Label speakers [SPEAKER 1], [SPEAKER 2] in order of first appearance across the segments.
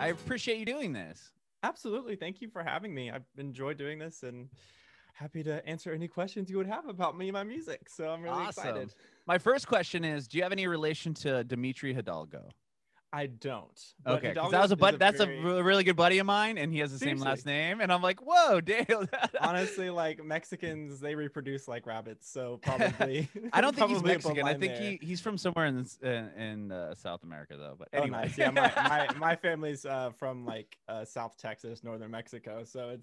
[SPEAKER 1] I appreciate you doing this.
[SPEAKER 2] Absolutely. Thank you for having me. I've enjoyed doing this and happy to answer any questions you would have about me and my music. So I'm really excited.
[SPEAKER 1] My first question is, do you have any relation to Dimitri Hidalgo?
[SPEAKER 2] I don't.
[SPEAKER 1] Okay, because that's a really good buddy of mine, and he has the same last name, and I'm like, whoa, Dale.
[SPEAKER 2] Honestly, like Mexicans, they reproduce like rabbits, so probably.
[SPEAKER 1] I don't think he's Mexican. I think he's from somewhere in South America, though. But anyway,
[SPEAKER 2] nice. Yeah, my family's from like South Texas, northern Mexico, so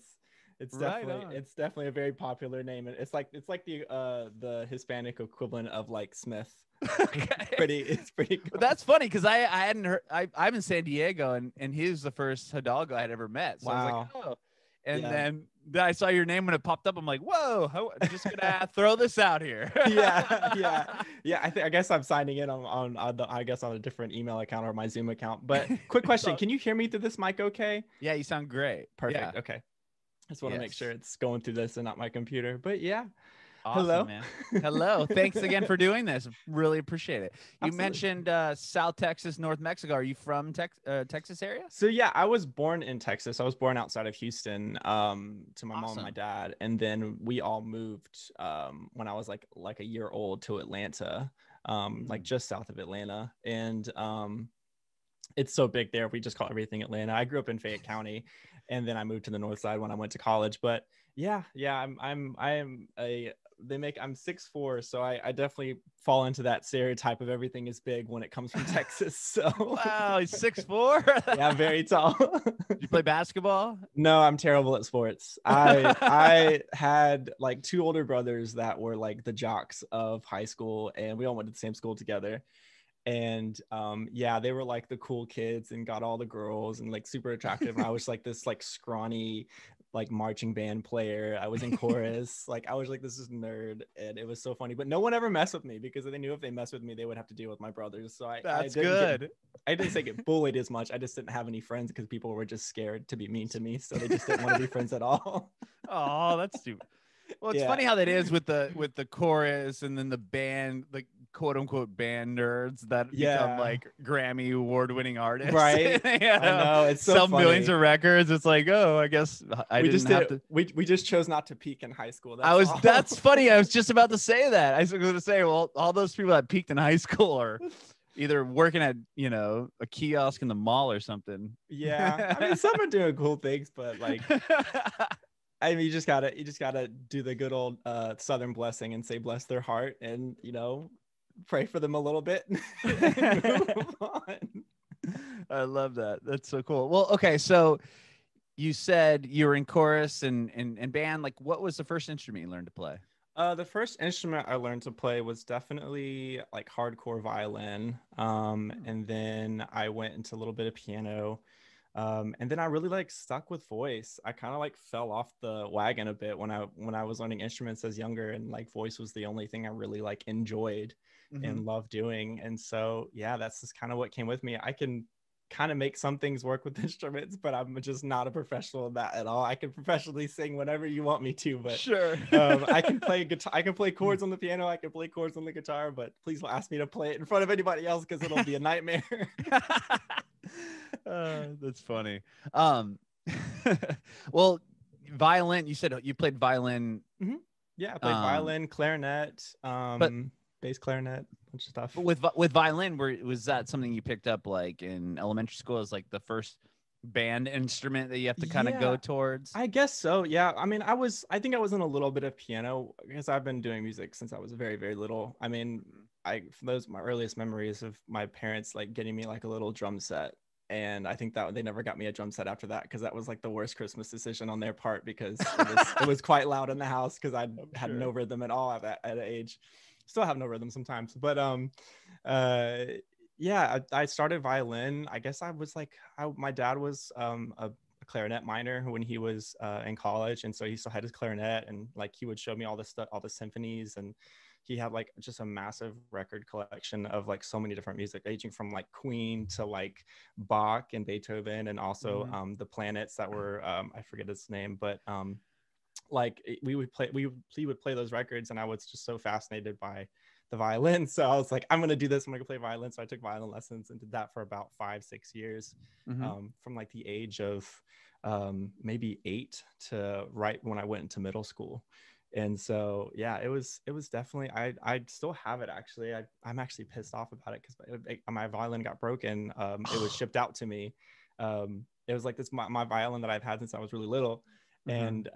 [SPEAKER 2] it's definitely a very popular name, and it's like the Hispanic equivalent of like Smith. It's pretty cool.
[SPEAKER 1] But that's funny because I hadn't heard. I'm in San Diego, and he was the first Hidalgo I had ever met. So I was like, oh. And then I saw your name when it popped up. I'm like, whoa, I'm just gonna throw this out here.
[SPEAKER 2] yeah. I guess I'm signing in on a different email account or my Zoom account. But quick question: can you hear me through this mic? Okay.
[SPEAKER 1] Yeah, you sound great.
[SPEAKER 2] Perfect. Yeah. Okay. I just want to make sure it's going through this and not my computer. But yeah.
[SPEAKER 1] Awesome, hello, man. Hello. Thanks again for doing this. Really appreciate it. You mentioned South Texas, North Mexico. Are you from Texas area?
[SPEAKER 2] So yeah, I was born in Texas. I was born outside of Houston to my mom and my dad, and then we all moved when I was like a year old to Atlanta, like just south of Atlanta, and it's so big there. We just call everything Atlanta. I grew up in Fayette County, and then I moved to the north side when I went to college. But I'm 6'4", so I definitely fall into that stereotype of everything is big when it comes from Texas. So
[SPEAKER 1] wow, he's 6'4".
[SPEAKER 2] Yeah, very tall.
[SPEAKER 1] Did you play basketball?
[SPEAKER 2] No, I'm terrible at sports. I had like two older brothers that were like the jocks of high school, and we all went to the same school together. And they were like the cool kids and got all the girls and like super attractive. And I was like this like scrawny like marching band player. I was in chorus. Like I was like this is nerd, and it was so funny. But no one ever messed with me because they knew if they messed with me, they would have to deal with my brothers. So I didn't say get bullied as much. I just didn't have any friends because people were just scared to be mean to me, so they just didn't want to be friends at all.
[SPEAKER 1] Oh, that's stupid. Well, it's funny how that is with the chorus and then the band, like quote unquote band nerds that become like Grammy award winning artists.
[SPEAKER 2] Right. I know. It's so funny.
[SPEAKER 1] Millions of records. It's like, oh, I guess
[SPEAKER 2] we just chose not to peak in high school.
[SPEAKER 1] That's funny. I was just about to say that. I was going to say, well, all those people that peaked in high school are either working at, a kiosk in the mall or something.
[SPEAKER 2] Yeah. I mean, some are doing cool things, but like, I mean, you just gotta do the good old Southern blessing and say bless their heart and pray for them a little bit and move on.
[SPEAKER 1] I love that. That's so cool. Well, okay, so you said you were in chorus and band. Like, what was the first instrument you learned to play?
[SPEAKER 2] The first instrument I learned to play was definitely like hardcore violin, and then I went into a little bit of piano. And then I really like stuck with voice. I kind of like fell off the wagon a bit when I was learning instruments as younger, and like voice was the only thing I really like enjoyed and loved doing. And so, yeah, that's just kind of what came with me. I can kind of make some things work with instruments, but I'm just not a professional in that at all. I can professionally sing whatever you want me to, but
[SPEAKER 1] sure.
[SPEAKER 2] I can play guitar. I can play chords on the piano. I can play chords on the guitar, but please don't ask me to play it in front of anybody else because it'll be a nightmare.
[SPEAKER 1] That's funny. Well, violin, you said you played violin.
[SPEAKER 2] Mm-hmm. Yeah, I played violin, clarinet, bass clarinet, bunch of stuff.
[SPEAKER 1] But with violin, was that something you picked up like in elementary school as like the first band instrument that you have to kind of go towards?
[SPEAKER 2] I guess so. Yeah. I mean, I think I was in a little bit of piano because I've been doing music since I was very, very little. I mean, my earliest memories of my parents like getting me like a little drum set. And I think that they never got me a drum set after that because that was like the worst Christmas decision on their part because it was quite loud in the house because I had no rhythm at all at that age. Still have no rhythm sometimes, but I started violin. I guess I was like, my dad was a clarinet minor when he was in college, and so he still had his clarinet, and like he would show me all this stuff, all the symphonies, and he had like just a massive record collection of like so many different music, ranging from like Queen to like Bach and Beethoven, and also the planets that were I forget his name, but like he would play those records, and I was just so fascinated by the violin. So I was like, I'm gonna do this. I'm gonna play violin. So I took violin lessons and did that for about 5-6 years, from like the age of maybe 8 to right when I went into middle school. And so yeah, it was definitely, I still have it actually. I'm actually pissed off about it because my violin got broken. It was shipped out to me. It was like this my violin that I've had since I was really little. And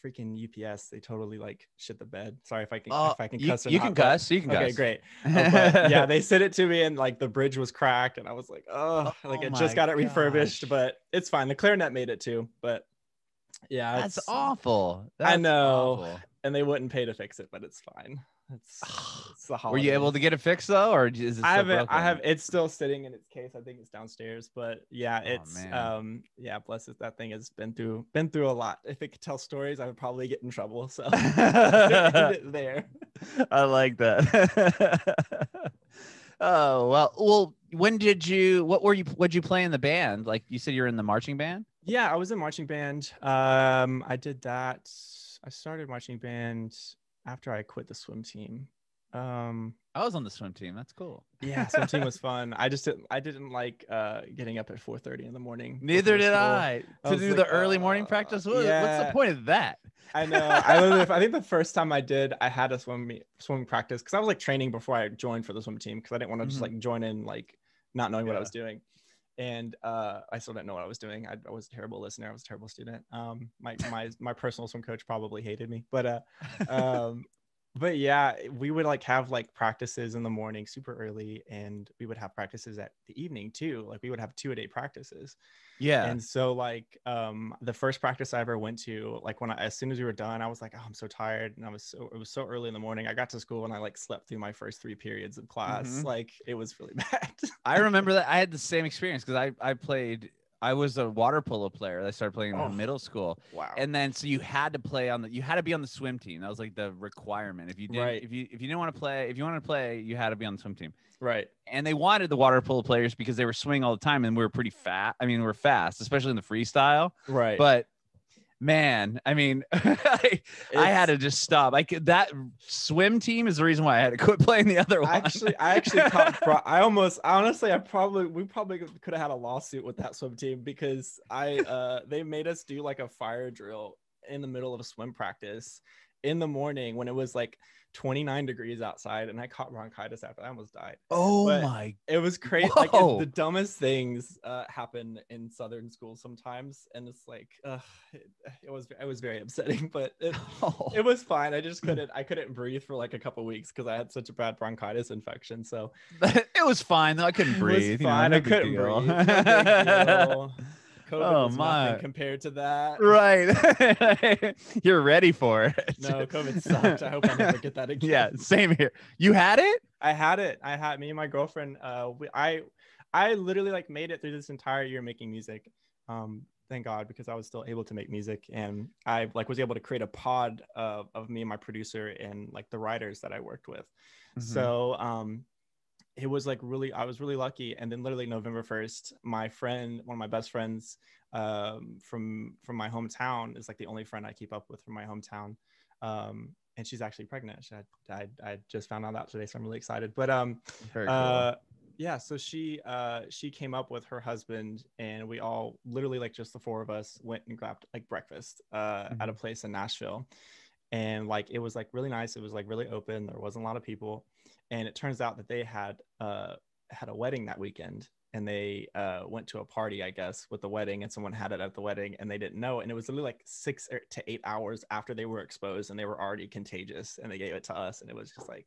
[SPEAKER 2] freaking UPS, they totally like shit the bed. Sorry if I can cuss or
[SPEAKER 1] you
[SPEAKER 2] not,
[SPEAKER 1] can cuss. You can
[SPEAKER 2] okay,
[SPEAKER 1] cuss.
[SPEAKER 2] great. But yeah, they sent it to me and like the bridge was cracked and I was like, like I just got it refurbished, but it's fine. The clarinet made it too, but yeah,
[SPEAKER 1] that's awful. That's
[SPEAKER 2] I know.
[SPEAKER 1] awful.
[SPEAKER 2] And they wouldn't pay to fix it, but it's fine. It's the holidays.
[SPEAKER 1] Were you able to get it fixed though, or is it
[SPEAKER 2] I
[SPEAKER 1] still broken?
[SPEAKER 2] I have. It's still sitting in its case. I think it's downstairs, but yeah, it's yeah. Bless it. That thing has been through a lot. If it could tell stories, I would probably get in trouble. So end it there.
[SPEAKER 1] I like that. Oh well. When did you? What'd you play in the band? Like you said, you're in the marching band.
[SPEAKER 2] Yeah, I was in marching band. I did that. I started marching band after I quit the swim team.
[SPEAKER 1] I was on the swim team. That's cool.
[SPEAKER 2] Yeah, swim team was fun. I didn't like getting up at 4:30 in the morning.
[SPEAKER 1] Neither did I. To do the early morning practice. What's the point of that?
[SPEAKER 2] I know. I think the first time I had a swimming practice because I was like training before I joined for the swim team because I didn't want to just like join in like not knowing what I was doing. And I still didn't know what I was doing. I was a terrible listener. I was a terrible student. My personal swim coach probably hated me, but yeah, we would like have like practices in the morning super early, and we would have practices at the evening too. Like we would have 2-a-day practices. Yeah. And so like the first practice I ever went to, like as soon as we were done, I was like, oh, I'm so tired. And it was so early in the morning. I got to school and I like slept through my first 3 periods of class. Like it was really bad.
[SPEAKER 1] I remember that. I had the same experience because I was a water polo player. I started playing in middle school. Wow. And then so you had to be on the swim team. That was like the requirement. If you didn't, if you didn't want to play, if you wanted to play, you had to be on the swim team. Right. And they wanted the water polo players because they were swimming all the time and we were pretty fast. I mean, we're fast, especially in the freestyle. Right. But man, I mean, I had to just stop. That swim team is the reason why I had to quit playing the other one.
[SPEAKER 2] I probably could have had a lawsuit with that swim team because they made us do like a fire drill in the middle of a swim practice in the morning when it was like 29 degrees outside, and I caught bronchitis after I almost died. It was crazy. Like the dumbest things happen in Southern schools sometimes, and it's like it was very upsetting, but it was fine. I couldn't breathe for like a couple weeks because I had such a bad bronchitis infection. So it
[SPEAKER 1] was fine though. I couldn't breathe.
[SPEAKER 2] Fine. I couldn't breathe. No big deal. COVID was nothing compared to that.
[SPEAKER 1] Right. You're ready for it.
[SPEAKER 2] No, COVID sucked. I hope I never get that again.
[SPEAKER 1] Yeah, same here. You had it?
[SPEAKER 2] I had it. Me and my girlfriend. I literally like made it through this entire year making music. Thank God, because I was still able to make music, and I like was able to create a pod of me and my producer and like the writers that I worked with. So it was like I was really lucky. And then literally November 1st, my friend, one of my best friends from my hometown, is like the only friend I keep up with from my hometown. And she's actually pregnant. I just found out today, so I'm really excited. But very cool. Yeah, so she came up with her husband, and we all literally like just the 4 of us went and grabbed like breakfast at a place in Nashville. And like it was like really nice. It was like really open. There wasn't a lot of people. And it turns out that they had a wedding that weekend, and they went to a party, I guess, with the wedding, and someone had it at the wedding and they didn't know. And it was literally like 6 to 8 hours after they were exposed, and they were already contagious, and they gave it to us. And it was just like,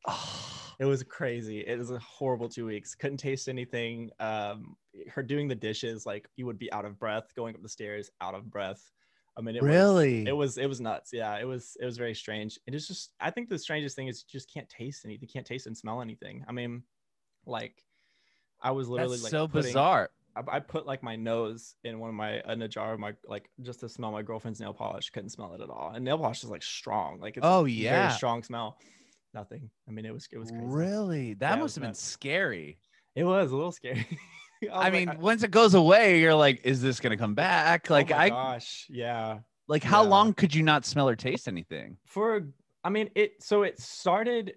[SPEAKER 2] it was crazy. It was a horrible 2 weeks. Couldn't taste anything. Her doing the dishes, like you would be out of breath, going up the stairs, out of breath. I mean, it was nuts. Yeah, it was very strange. It is just, I think the strangest thing is you just can't taste anything. You can't taste and smell anything. I mean, like I was literally
[SPEAKER 1] That's like so bizarre.
[SPEAKER 2] I put like my nose in in a jar of my, like just to smell my girlfriend's nail polish. Couldn't smell it at all. And nail polish is like strong. Like it's very strong smell. Nothing. I mean, it was crazy.
[SPEAKER 1] Really? That must have been scary.
[SPEAKER 2] It was a little scary.
[SPEAKER 1] I mean, once it goes away, you're like, is this gonna come back? Like,
[SPEAKER 2] oh my gosh, yeah.
[SPEAKER 1] Like, how long could you not smell or taste anything?
[SPEAKER 2] It started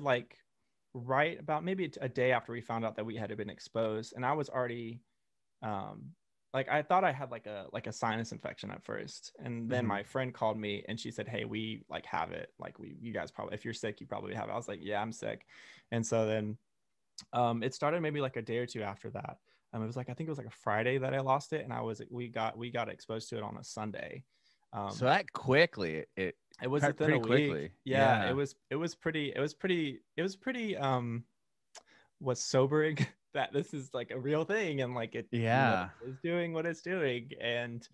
[SPEAKER 2] like right about maybe a day after we found out that we had been exposed, and I was already like, I thought I had like a sinus infection at first, and then my friend called me and she said, hey, we like have it, like you guys probably, if you're sick, you probably have it. I was like, yeah, I'm sick. And so then it started maybe like a day or two after that. It was like, I think it was like a Friday that I lost it, and we got exposed to it on a Sunday.
[SPEAKER 1] So that quickly it
[SPEAKER 2] was within
[SPEAKER 1] pretty
[SPEAKER 2] a week.
[SPEAKER 1] quickly.
[SPEAKER 2] Yeah, it was pretty was sobering that this is like a real thing, and like it, is doing what it's doing. And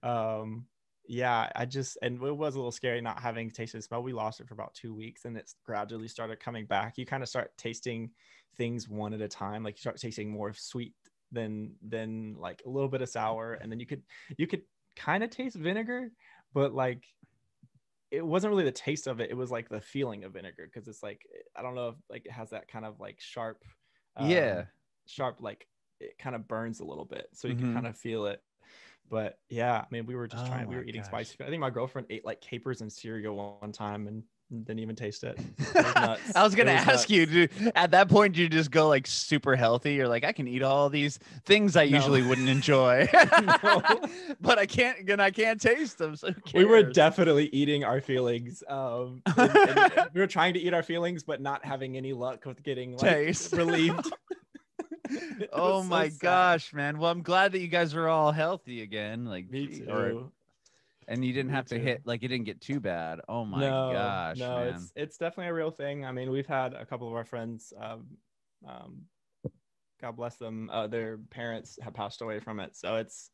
[SPEAKER 2] yeah, and it was a little scary not having tasted the smell. We lost it for about 2 weeks, and it's gradually started coming back. You kind of start tasting things one at a time. Like you start tasting more sweet than like a little bit of sour, and then you could kind of taste vinegar, but like it wasn't really the taste of it. It was like the feeling of vinegar, because it's like, I don't know if like it has that kind of like sharp, like it kind of burns a little bit, so you can kind of feel it. But yeah, I mean, we were just we were eating spicy food. I think my girlfriend ate like capers and cereal one time and didn't even taste it. It was nuts.
[SPEAKER 1] I was gonna ask you, dude, at that point, do you just go like super healthy? You're like, I can eat all these things I usually wouldn't enjoy, but I can't taste them. So
[SPEAKER 2] we were definitely eating our feelings. And we were trying to eat our feelings, but not having any luck with getting like
[SPEAKER 1] taste
[SPEAKER 2] relieved.
[SPEAKER 1] Oh my gosh, man. Well, I'm glad that you guys are all healthy again. Like,
[SPEAKER 2] me too.
[SPEAKER 1] And you didn't have to hit, like, it didn't get too bad. Oh my gosh, man.
[SPEAKER 2] It's definitely a real thing. I mean, we've had a couple of our friends, God bless them, their parents have passed away from it. So it's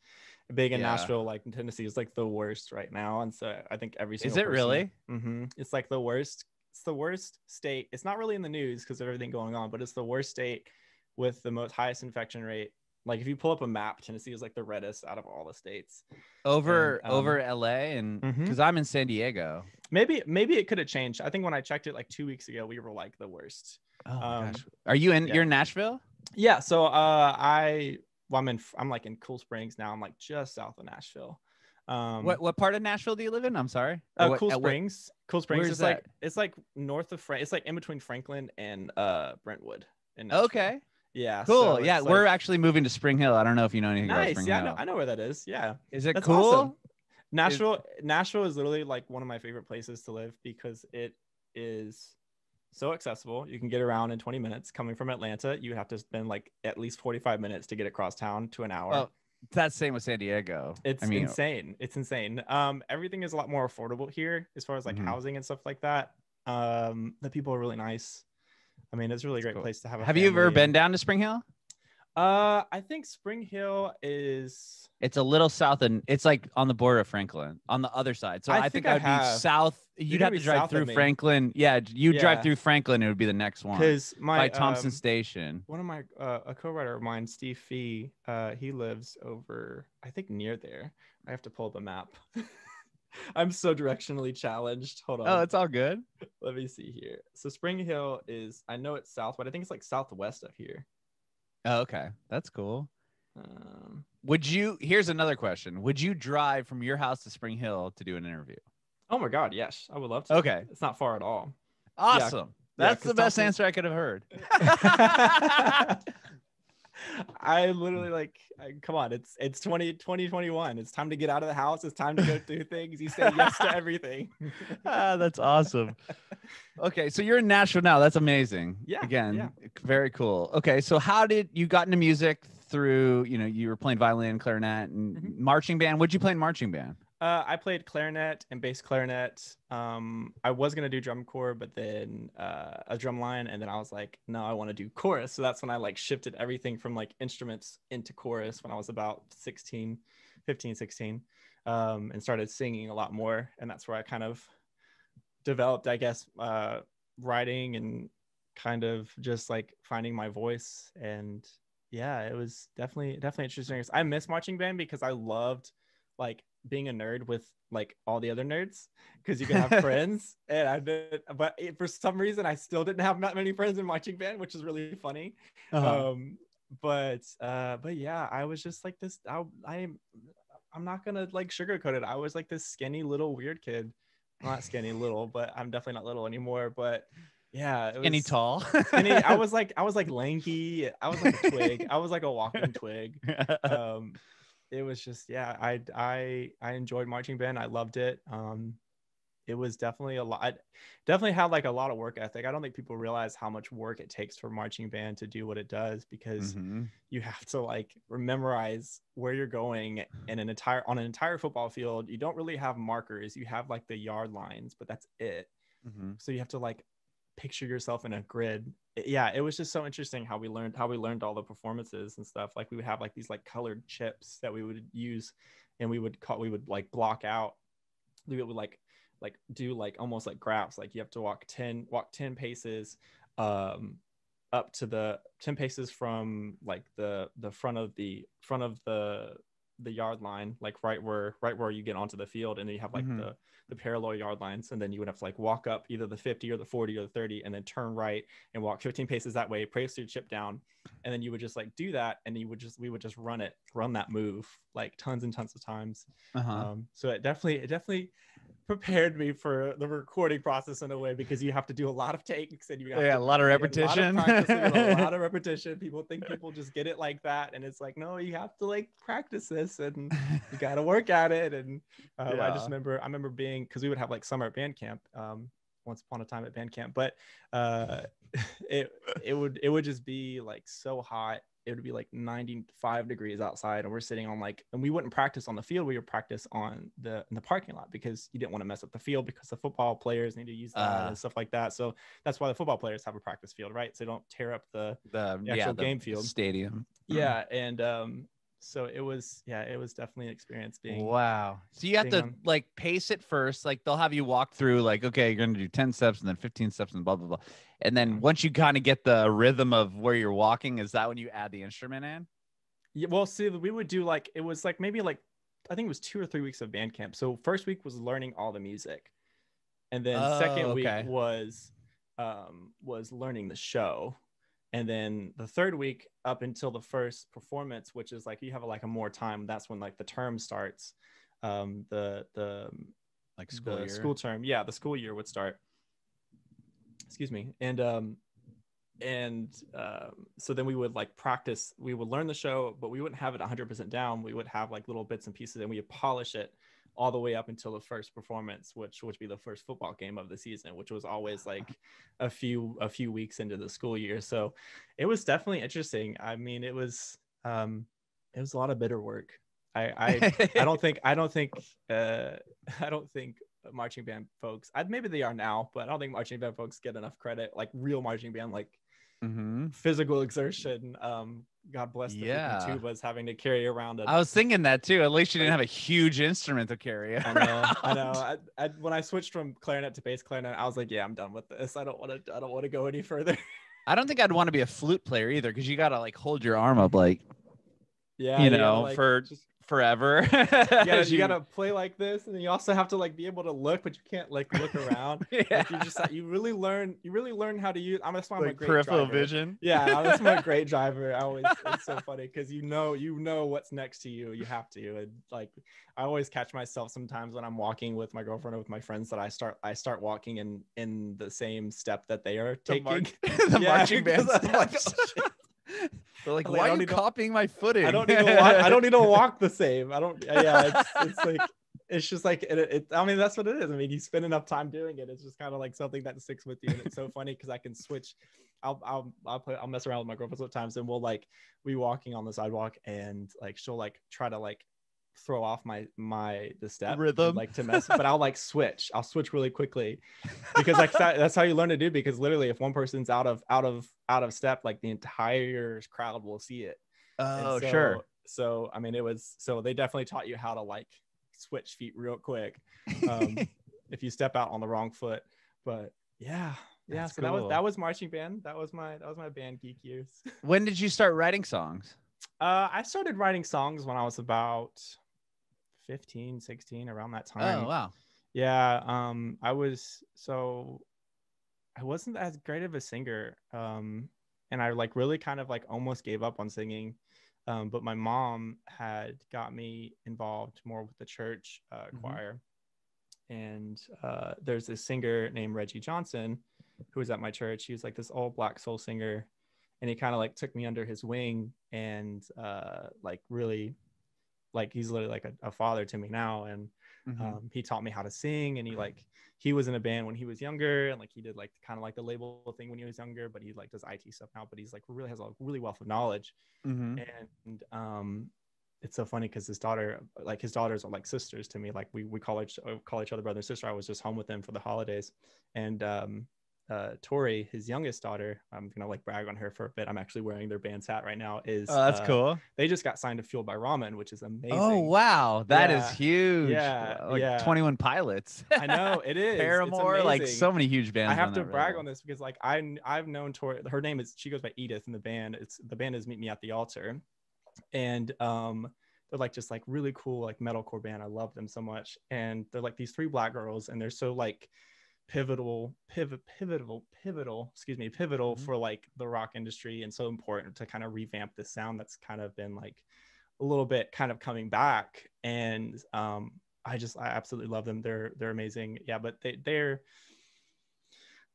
[SPEAKER 2] big in Nashville, like in Tennessee is like the worst right now. And so I think every single person,
[SPEAKER 1] really?
[SPEAKER 2] It's like the worst. It's the worst state. It's not really in the news because of everything going on, but it's the worst state with the highest infection rate. Like if you pull up a map, Tennessee is like the reddest out of all the states.
[SPEAKER 1] Over LA, and because I'm in San Diego.
[SPEAKER 2] Maybe it could have changed. I think when I checked it like 2 weeks ago, we were like the worst.
[SPEAKER 1] Oh my gosh. Are you in? You're in Nashville?
[SPEAKER 2] Yeah. So I'm like in Cool Springs now. I'm like just south of Nashville.
[SPEAKER 1] What part of Nashville do you live in? I'm sorry.
[SPEAKER 2] Cool Springs. Cool Springs is
[SPEAKER 1] that?
[SPEAKER 2] It's like north of It's like in between Franklin and Brentwood.
[SPEAKER 1] Okay.
[SPEAKER 2] Yeah.
[SPEAKER 1] Cool.
[SPEAKER 2] So
[SPEAKER 1] yeah, we're actually moving to Spring Hill. I don't know if you know anything about Spring Hill.
[SPEAKER 2] I know where that is. Yeah.
[SPEAKER 1] Is it cool?
[SPEAKER 2] Awesome. Nashville is literally like one of my favorite places to live because it is so accessible. You can get around in 20 minutes. Coming from Atlanta, you have to spend like at least 45 minutes to get across town to an hour.
[SPEAKER 1] Well, that's the same with San Diego.
[SPEAKER 2] It's insane. It's insane. Everything is a lot more affordable here as far as like housing and stuff like that. The people are really nice. I mean, it's a really great place to have a family.
[SPEAKER 1] You ever been down to Spring Hill?
[SPEAKER 2] I think Spring Hill is...
[SPEAKER 1] It's a little south, and it's like on the border of Franklin, on the other side. So I think I'd be south. You'd have to drive through Franklin. Yeah, you'd drive through Franklin. It would be the next one.
[SPEAKER 2] Because
[SPEAKER 1] by Thompson Station.
[SPEAKER 2] One of my a co-writer of mine, Steve Fee, he lives over, I think, near there. I have to pull the map. I'm so directionally challenged. Hold on.
[SPEAKER 1] Oh, it's all good.
[SPEAKER 2] Let me see here. So Spring Hill is, I know it's south, but I think it's like southwest of here.
[SPEAKER 1] Oh, okay. That's cool. Here's another question. Would you drive from your house to Spring Hill to do an interview?
[SPEAKER 2] Oh my God, yes. I would love to.
[SPEAKER 1] Okay.
[SPEAKER 2] It's not far at all.
[SPEAKER 1] Awesome. That's the best answer I could have heard.
[SPEAKER 2] I literally come on, it's 2021. It's time to get out of the house. It's time to go do things. You say yes to everything.
[SPEAKER 1] That's awesome. Okay, so you're in Nashville now. That's amazing.
[SPEAKER 2] Yeah.
[SPEAKER 1] Again, very cool. Okay, so how did you got into music through, you were playing violin, clarinet, and marching band? What'd you play in marching band?
[SPEAKER 2] I played clarinet and bass clarinet. I was going to do drum corps, but then a drum line. And then I was like, no, I want to do chorus. So that's when I shifted everything from instruments into chorus when I was about 15, 16, and started singing a lot more. And that's where I kind of developed, I guess, writing and kind of just finding my voice. And yeah, it was definitely interesting. I miss marching band because I loved being a nerd with all the other nerds, because you can have friends, and I did, but for some reason I still didn't have that many friends in marching band, which is really funny. But yeah, I was just this. I'm not gonna sugarcoat it. I was this skinny little weird kid. I'm not skinny little, but I'm definitely not little anymore. But Yeah, it
[SPEAKER 1] Any
[SPEAKER 2] was
[SPEAKER 1] tall.
[SPEAKER 2] skinny. I was like lanky. I was like a twig. I was like a walking twig. It was just, yeah, I enjoyed marching band. I loved it. It was definitely a lot. Definitely had like a lot of work ethic. I don't think people realize how much work it takes for marching band to do what it does, because you have to like memorize where you're going in on an entire football field. You don't really have markers. You have like the yard lines, but that's it. So you have to like picture yourself in a grid. Yeah, it was just so interesting how we learned all the performances and stuff. Like we would have like these like colored chips that we would use, and we would like block out. We would like do like almost like graphs. Like you have to walk 10 paces up to the 10 paces from like the front of the yard line, like right where you get onto the field, and then you have like the parallel yard lines, and then you would have to like walk up either the 50 or the 40 or the 30, and then turn right and walk 15 paces that way, place your chip down, and then you would just like do that, and we would just run that move like tons and tons of times. So it definitely prepared me for the recording process in a way, because you have to do a lot of takes, and you have
[SPEAKER 1] a lot of repetition.
[SPEAKER 2] A lot of practice, a lot of repetition. People think people just get it like that, and it's like, no, you have to like practice this, and you got to work at it. And I remember being, because we would have like summer at band camp, once upon a time at band camp, but it would just be like so hot. It would be like 95 degrees outside, and we're sitting on like, and we wouldn't practice on the field. We would practice in the parking lot, because you didn't want to mess up the field, because the football players need to use that and stuff like that. So that's why the football players have a practice field, right? So they don't tear up the actual game field
[SPEAKER 1] stadium.
[SPEAKER 2] Yeah. And so it was definitely an experience being.
[SPEAKER 1] Wow. So you have to like pace it first. Like they'll have you walk through like, okay, you're going to do 10 steps and then 15 steps and blah, blah, blah. And then once you kind of get the rhythm of where you're walking, is that when you add the instrument in?
[SPEAKER 2] Yeah. Well, see, we would do like, it was like maybe like, I think it was 2 or 3 weeks of band camp. So first week was learning all the music. And then second week was learning the show. And then the third week up until the first performance, which is like, you have like a more time. That's when like the term starts. The school term. Yeah. The school year would start. Excuse me. And so then we would like practice, we would learn the show, but we wouldn't have it 100% down. We would have like little bits and pieces, and we would polish it all the way up until the first performance, which would be the first football game of the season, which was always like a few weeks into the school year. So it was definitely interesting. I mean, it was a lot of bitter work. I don't think marching band folks, maybe they are now, but I don't think marching band folks get enough credit, like real marching band, like physical exertion. God bless the tubas having to carry around
[SPEAKER 1] I was thinking that too. At least you didn't have a huge instrument to carry.
[SPEAKER 2] I know. When I switched from clarinet to bass clarinet, I was like, yeah, I'm done with this. I don't want to go any further.
[SPEAKER 1] I don't think I'd want to be a flute player either, because you gotta like hold your arm up like, for just forever.
[SPEAKER 2] you gotta play like this, and then you also have to like be able to look, but you can't like look around. Like you really learn how to use. That's why I'm a great
[SPEAKER 1] peripheral
[SPEAKER 2] driver.
[SPEAKER 1] vision.
[SPEAKER 2] Yeah, that's my great driver. It's so funny, because you know what's next to you. You have to. And like I always catch myself sometimes when I'm walking with my girlfriend or with my friends that I start walking in the same step that they are taking.
[SPEAKER 1] The marching band steps. They're like, why are you copying my footing?
[SPEAKER 2] I don't need to walk the same. It's like, it's just like, I mean, that's what it is. I mean, you spend enough time doing it. It's just kind of like something that sticks with you. And it's so funny, because I can switch. I'll mess around with my girlfriend sometimes, and we'll like be walking on the sidewalk, and like, she'll like try to like throw off the step
[SPEAKER 1] rhythm,
[SPEAKER 2] like to mess, but I'll switch really quickly, because like that's how you learn to do, because literally if one person's out of step, like the entire crowd will see it.
[SPEAKER 1] Sure.
[SPEAKER 2] So I mean, they definitely taught you how to like switch feet real quick if you step out on the wrong foot. But yeah. That's cool. that was marching band. That was my band geek years.
[SPEAKER 1] When did you start writing songs?
[SPEAKER 2] I started writing songs when I was about 15, 16, around that time.
[SPEAKER 1] Oh, wow.
[SPEAKER 2] Yeah. I wasn't as great of a singer. And I like really kind of like almost gave up on singing. But my mom had got me involved more with the church choir. And there's this singer named Reggie Johnson who was at my church. He was like this old Black soul singer, and he kind of like took me under his wing and like really, like he's literally like a father to me now. And he taught me how to sing, and he was in a band when he was younger, and like he did like kind of like the label thing when he was younger, but he like does IT stuff now, but he's like really has a really wealth of knowledge. And it's so funny because his daughters are like sisters to me. Like we call each other brother and sister. I was just home with them for the holidays, and Tori, his youngest daughter, I'm gonna like brag on her for a bit. I'm actually wearing their band's hat right now.
[SPEAKER 1] That's cool.
[SPEAKER 2] They just got signed to Fueled by Ramen, which is amazing.
[SPEAKER 1] Oh wow, that is huge.
[SPEAKER 2] Yeah,
[SPEAKER 1] like 21 Pilots.
[SPEAKER 2] I know it is.
[SPEAKER 1] Paramore, like so many huge bands.
[SPEAKER 2] I have to brag on this because like I've known Tori. Her name is, she goes by Edith in the band. The band is Meet Me at the Altar, and they're like just like really cool like metalcore band. I love them so much, and they're like these three Black girls, and they're so like pivotal for like the rock industry, and so important to kind of revamp this sound that's kind of been like a little bit kind of coming back. And I absolutely love them. They're amazing. Yeah, but they're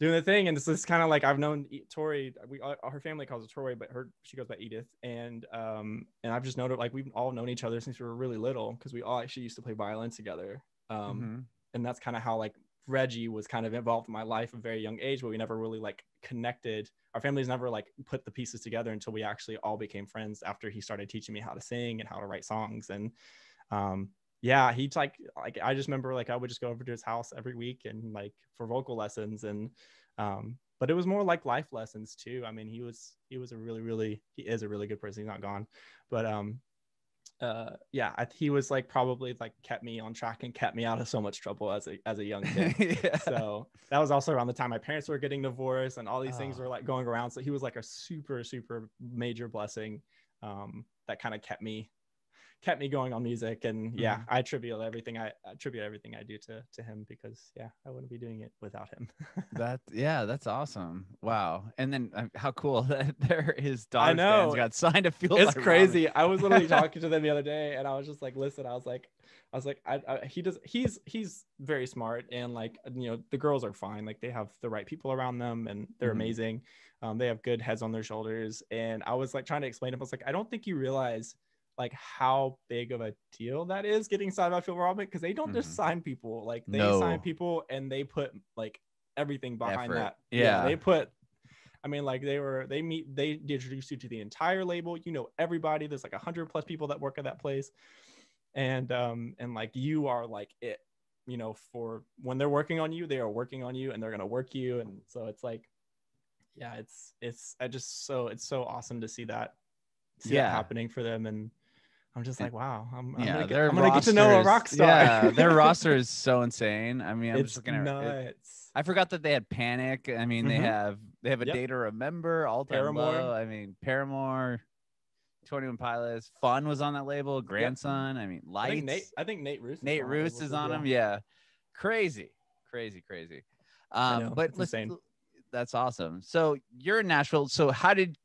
[SPEAKER 2] doing the thing, and this is kind of like, I've known Tori, her family calls her Tori, but she goes by Edith, and I've just noted like we've all known each other since we were really little, because we all actually used to play violin together. And that's kind of how like Reggie was kind of involved in my life at a very young age, but we never really like connected. Our families never like put the pieces together until we actually all became friends after he started teaching me how to sing and how to write songs. And yeah, he's like I just remember like I would just go over to his house every week and like for vocal lessons, and but it was more like life lessons too. I mean, he is a really good person. He's not gone, but yeah, he was like probably like kept me on track and kept me out of so much trouble as a young kid. Yeah. So that was also around the time my parents were getting divorced and all these things were like going around. So he was like a super major blessing that kind of kept me going on music. And yeah, I attribute everything I do to him, because yeah, I wouldn't be doing it without him.
[SPEAKER 1] That's awesome. Wow. And then how cool that his daughter's bands got signed to Fueled by Ramen. It's
[SPEAKER 2] crazy. I was literally talking to them the other day, and I was just like, listen, he's very smart, and like, you know, the girls are fine. Like they have the right people around them, and they're amazing. They have good heads on their shoulders. And I was like trying to explain to him, I was like, I don't think you realize like how big of a deal that is getting signed by Fueled by Ramen, because they don't just sign people. Like they sign people and they put like everything behind that. Yeah, they put, I mean, like they introduce you to the entire label, you know, everybody. There's like 100+ people that work at that place, and like you are like it, you know, for when they're working on you, they are working on you, and they're gonna work you. And so it's like, yeah, it's so awesome to see that happening for them. And I'm just like, wow, I'm gonna get to know a rock star.
[SPEAKER 1] Yeah, their roster is so insane. I mean, I'm
[SPEAKER 2] it's
[SPEAKER 1] just looking at
[SPEAKER 2] nuts.
[SPEAKER 1] I forgot that they had Panic. I mean, they have a Day to Remember, All Time Low. I mean, Paramore, 21 Pilots, Fun was on that label. Grandson. I mean, Lights.
[SPEAKER 2] I think Nate Roos.
[SPEAKER 1] Nate Roos is on them. Yeah, crazy. But
[SPEAKER 2] insane.
[SPEAKER 1] That's awesome. So you're in Nashville. So how did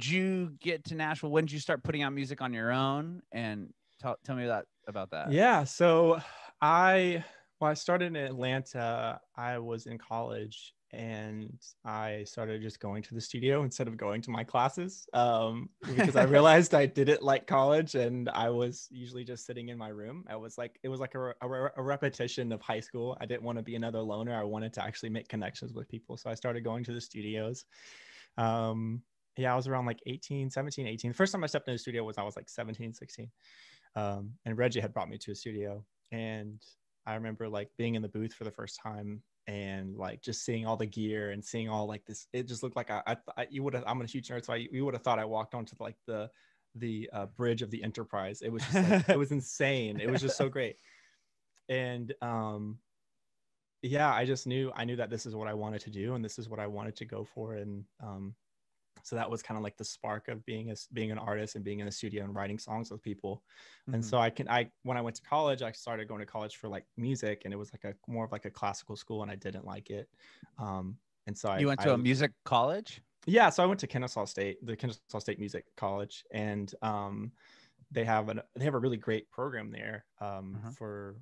[SPEAKER 1] you get to Nashville? When did you start putting out music on your own? And tell me about that.
[SPEAKER 2] Yeah, so I started in Atlanta. I was in college, and I started just going to the studio instead of going to my classes, because I realized I didn't like college, and I was usually just sitting in my room. It was like a repetition of high school. I didn't want to be another loner. I wanted to actually make connections with people, so I started going to the studios. Yeah, I was around like 17, 18. The first time I stepped in the studio was I was like 17, 16. And Reggie had brought me to a studio, and I remember like being in the booth for the first time, and like just seeing all the gear and seeing all like this. It just looked like you would have. I'm a huge nerd, so you would have thought I walked onto like the bridge of the Enterprise. It was just like, it was insane. It was just so great. And yeah, I knew that this is what I wanted to do, and this is what I wanted to go for. And so that was kind of like the spark of being an artist and being in a studio and writing songs with people. And so when I went to college, I started going to college for like music, and it was like more of like a classical school, and I didn't like it. And so
[SPEAKER 1] you went to a music college?
[SPEAKER 2] Yeah. So I went to Kennesaw State, the Kennesaw State Music College, and they have a really great program there for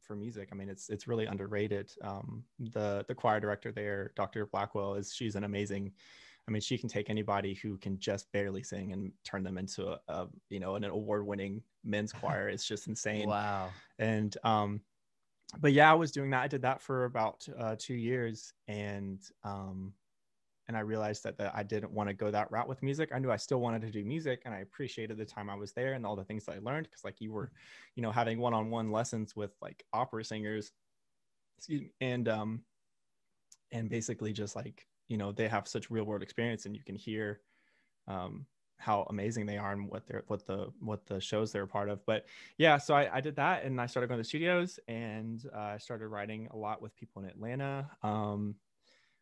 [SPEAKER 2] for music. I mean, it's really underrated. The choir director there, Dr. Blackwell, she's an amazing. I mean, she can take anybody who can just barely sing and turn them into a you know, an award-winning men's choir. It's just insane.
[SPEAKER 1] Wow.
[SPEAKER 2] And but yeah, I was doing that. I did that for about 2 years, and I realized that I didn't want to go that route with music. I knew I still wanted to do music, and I appreciated the time I was there and all the things that I learned, because like you were, you know, having one-on-one lessons with like opera singers, and basically just like, you know, they have such real world experience, and you can hear how amazing they are and what the shows they're a part of. But yeah, so I did that, and I started going to studios, and I started writing a lot with people in Atlanta.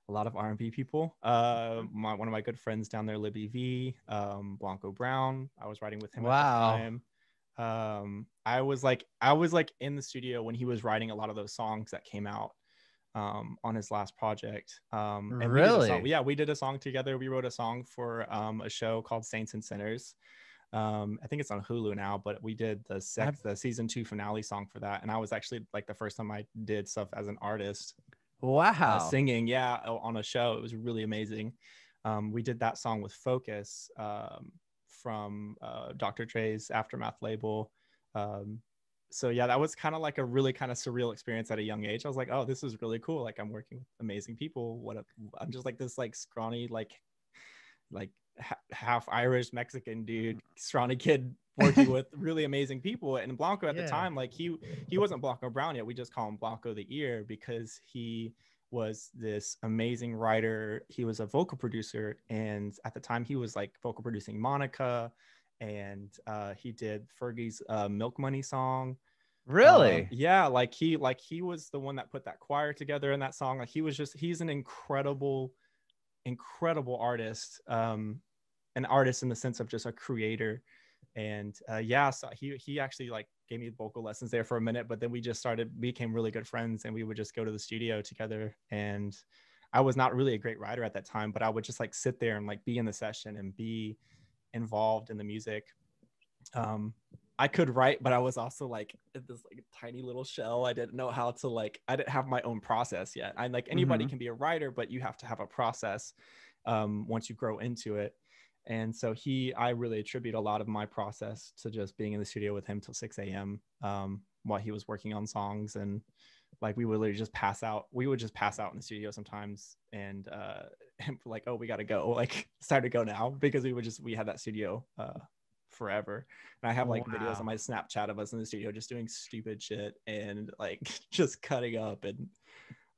[SPEAKER 2] A lot of R&B people. One of my good friends down there, Libby V, Blanco Brown. I was writing with him at the time. I was like in the studio when he was writing a lot of those songs that came out on his last project. And
[SPEAKER 1] really?
[SPEAKER 2] we did a song together. We wrote a song for a show called Saints and Sinners. I think it's on Hulu now, but we did the season 2 finale song for that. And I was actually like the first time I did stuff as an artist.
[SPEAKER 1] Wow.
[SPEAKER 2] Singing, on a show. It was really amazing. We did that song with Focus from Dr. Dre's Aftermath label. So yeah, that was kind of like a really kind of surreal experience at a young age. I was like, oh, this is really cool. Like, I'm working with amazing people. I'm just like this like scrawny like half Irish Mexican dude, scrawny kid working with really amazing people. And Blanco at the time, like he wasn't Blanco Brown yet. We just call him Blanco the Ear, because he was this amazing writer. He was a vocal producer, and at the time he was like vocal producing Monica, and he did Fergie's Milk Money song.
[SPEAKER 1] Really?
[SPEAKER 2] Yeah, like he was the one that put that choir together in that song. Like he's an incredible artist, an artist in the sense of just a creator. And so he actually like gave me vocal lessons there for a minute, but then we just became really good friends, and we would just go to the studio together. And I was not really a great writer at that time, but I would just like sit there and like be in the session and be involved in the music. I could write, but I was also like in this like tiny little shell. I didn't know how to I didn't have my own process yet. I like anybody can be a writer, but you have to have a process once you grow into it. And so I really attribute a lot of my process to just being in the studio with him till 6 a.m. While he was working on songs. And like we would literally just pass out. We would just pass out in the studio sometimes, and like, oh, we got to go. Like, it's time to go now, because we had that studio forever. And I have like videos on my Snapchat of us in the studio just doing stupid shit and like just cutting up, and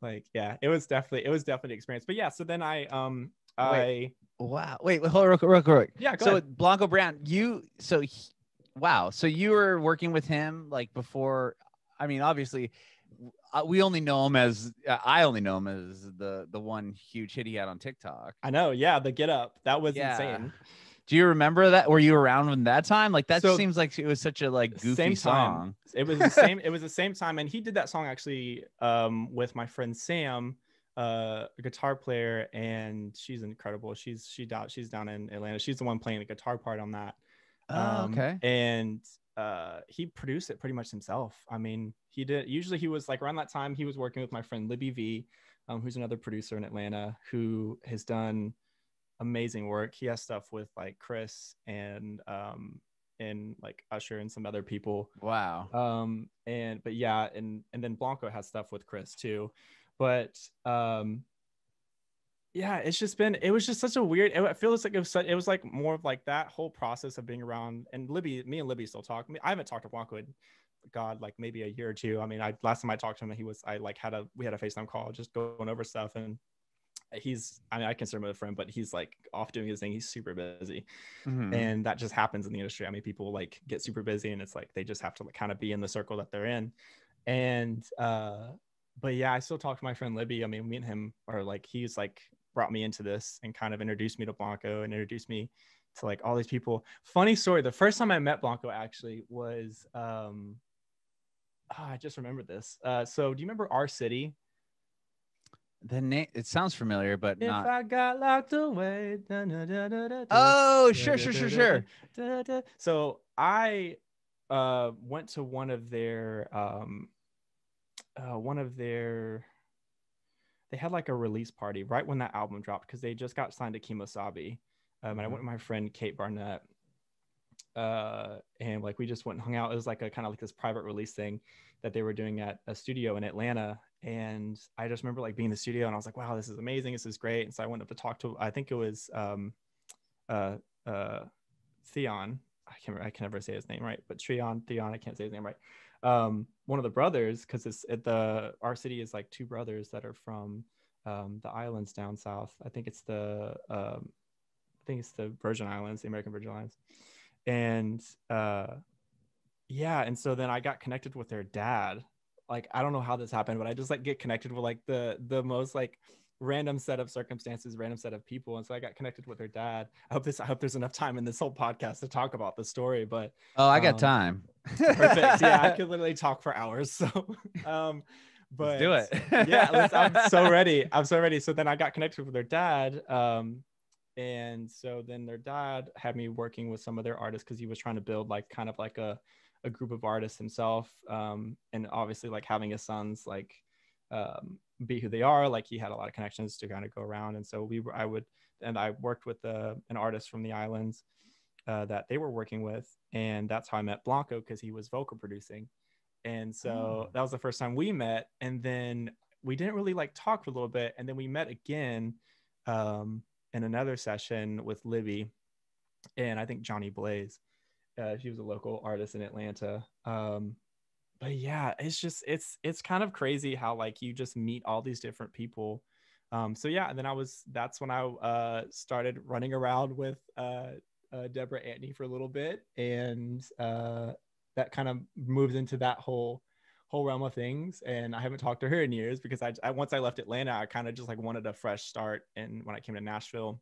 [SPEAKER 2] like, yeah, it was definitely an experience. But yeah, so then
[SPEAKER 1] Wait, hold on real quick.
[SPEAKER 2] Yeah, go
[SPEAKER 1] so
[SPEAKER 2] ahead.
[SPEAKER 1] Blanco Brown, so you were working with him like before. I mean, obviously we only know him as I only know him as the one huge hit he had on TikTok.
[SPEAKER 2] I know, yeah, the Get Up, that was insane.
[SPEAKER 1] Do you remember that? Were you around when that time? Like, that seems like it was such a like goofy song.
[SPEAKER 2] It was the same. It was the same time, and he did that song actually with my friend Sam, a guitar player, and she's incredible. She's down in Atlanta. She's the one playing the guitar part on that.
[SPEAKER 1] Okay.
[SPEAKER 2] And he produced it pretty much himself. I mean, he did. Usually, he was like around that time. He was working with my friend Libby V, who's another producer in Atlanta who has done amazing work. He has stuff with like Chris and like Usher and some other people.
[SPEAKER 1] Wow.
[SPEAKER 2] And then Blanco has stuff with Chris too. But yeah, it was just such a weird, it feels like it was like more of like that whole process of being around. And me and Libby still talk. I haven't talked to Blanco in like maybe a year or two. I mean, last time I talked to him, we had a FaceTime call just going over stuff. And I consider him a friend, but he's like off doing his thing. He's super busy. And that just happens in the industry. I mean, people like get super busy, and it's like they just have to like kind of be in the circle that they're in. And but yeah, I still talk to my friend Libby. I mean, me and him are like, he's like brought me into this and kind of introduced me to Blanco and introduced me to like all these people. Funny story, the first time I met Blanco actually was I just remembered this. So do you remember Our City?
[SPEAKER 1] The name, it sounds familiar, but
[SPEAKER 2] if
[SPEAKER 1] not.
[SPEAKER 2] I got locked away.
[SPEAKER 1] Oh, sure.
[SPEAKER 2] So I went to one of their one of their, they had like a release party right when that album dropped because they just got signed to Kemosabe. And I went with my friend Kate Barnett, and like we just went and hung out. It was like a kind of like this private release thing that they were doing at a studio in Atlanta. And I just remember like being in the studio and I was like, wow, this is amazing, this is great. And so I went up to talk to, I think it was Theon. I can never say his name right, but Theon, I can't say his name right. One of the brothers, because it's at our city is like two brothers that are from the islands down south. I think it's the Virgin Islands, the American Virgin Islands. And yeah, and so then I got connected with their dad. Like, I don't know how this happened, but I just like get connected with like the most like random set of circumstances, random set of people. And so I got connected with their dad. I hope there's enough time in this whole podcast to talk about the story, but
[SPEAKER 1] I got time.
[SPEAKER 2] Perfect. Yeah, I could literally talk for hours. So but
[SPEAKER 1] let's do it.
[SPEAKER 2] Yeah, I'm so ready. So then I got connected with their dad. And so then their dad had me working with some of their artists because he was trying to build like kind of like a group of artists himself. And obviously like having his sons like be who they are, like he had a lot of connections to kind of go around. And so I worked with an artist from the islands that they were working with, and that's how I met Blanco, because he was vocal producing. And so that was the first time we met, and then we didn't really like talk for a little bit, and then we met again in another session with Libby and I think Johnny Blaze. She was a local artist in Atlanta. But yeah, it's kind of crazy how like you just meet all these different people. So yeah, and then that's when I started running around with Deborah Antony for a little bit, and that kind of moved into that whole realm of things. And I haven't talked to her in years because I once I left Atlanta, I kind of just like wanted a fresh start. And when I came to Nashville,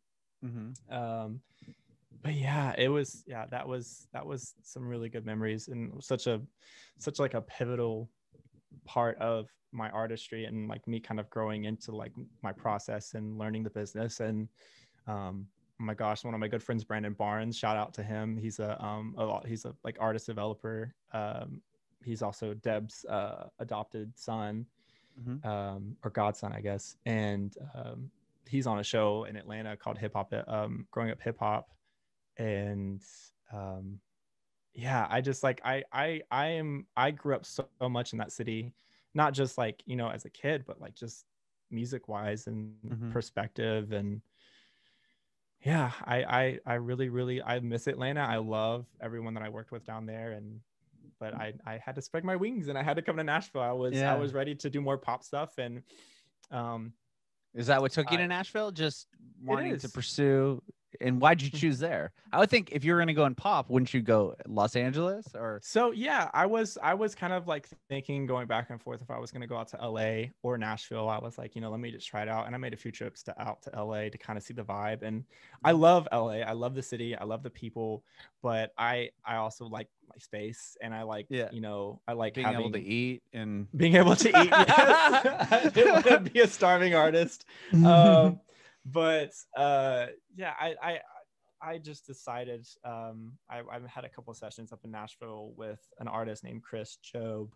[SPEAKER 2] but yeah, that was some really good memories, and such like a pivotal part of my artistry and like me kind of growing into like my process and learning the business. And oh my gosh, one of my good friends, Brandon Barnes, shout out to him. He's a like artist developer. He's also Deb's adopted son, or godson, I guess. And he's on a show in Atlanta called Growing Up Hip Hop. And yeah, I just like I grew up so much in that city, not just like, you know, as a kid, but like just music wise and perspective. And yeah, I really I miss Atlanta. I love everyone that I worked with down there, but I had to spread my wings and I had to come to Nashville. I was ready to do more pop stuff. And
[SPEAKER 1] is that what took you to Nashville? Just wanting to pursue? And why'd you choose there? I would think if you were going to go in pop, wouldn't you go Los Angeles or?
[SPEAKER 2] So yeah, I was kind of like thinking, going back and forth, if I was going to go out to LA or Nashville. I was like, you know, let me just try it out. And I made a few trips out to LA to kind of see the vibe. And I love LA. I love the city. I love the people, but I also like my space, and I like, you know, I like
[SPEAKER 1] being able to eat and
[SPEAKER 2] being able to eat. Yes. I didn't want to be a starving artist. But yeah, I just decided, I've had a couple of sessions up in Nashville with an artist named Chris Job.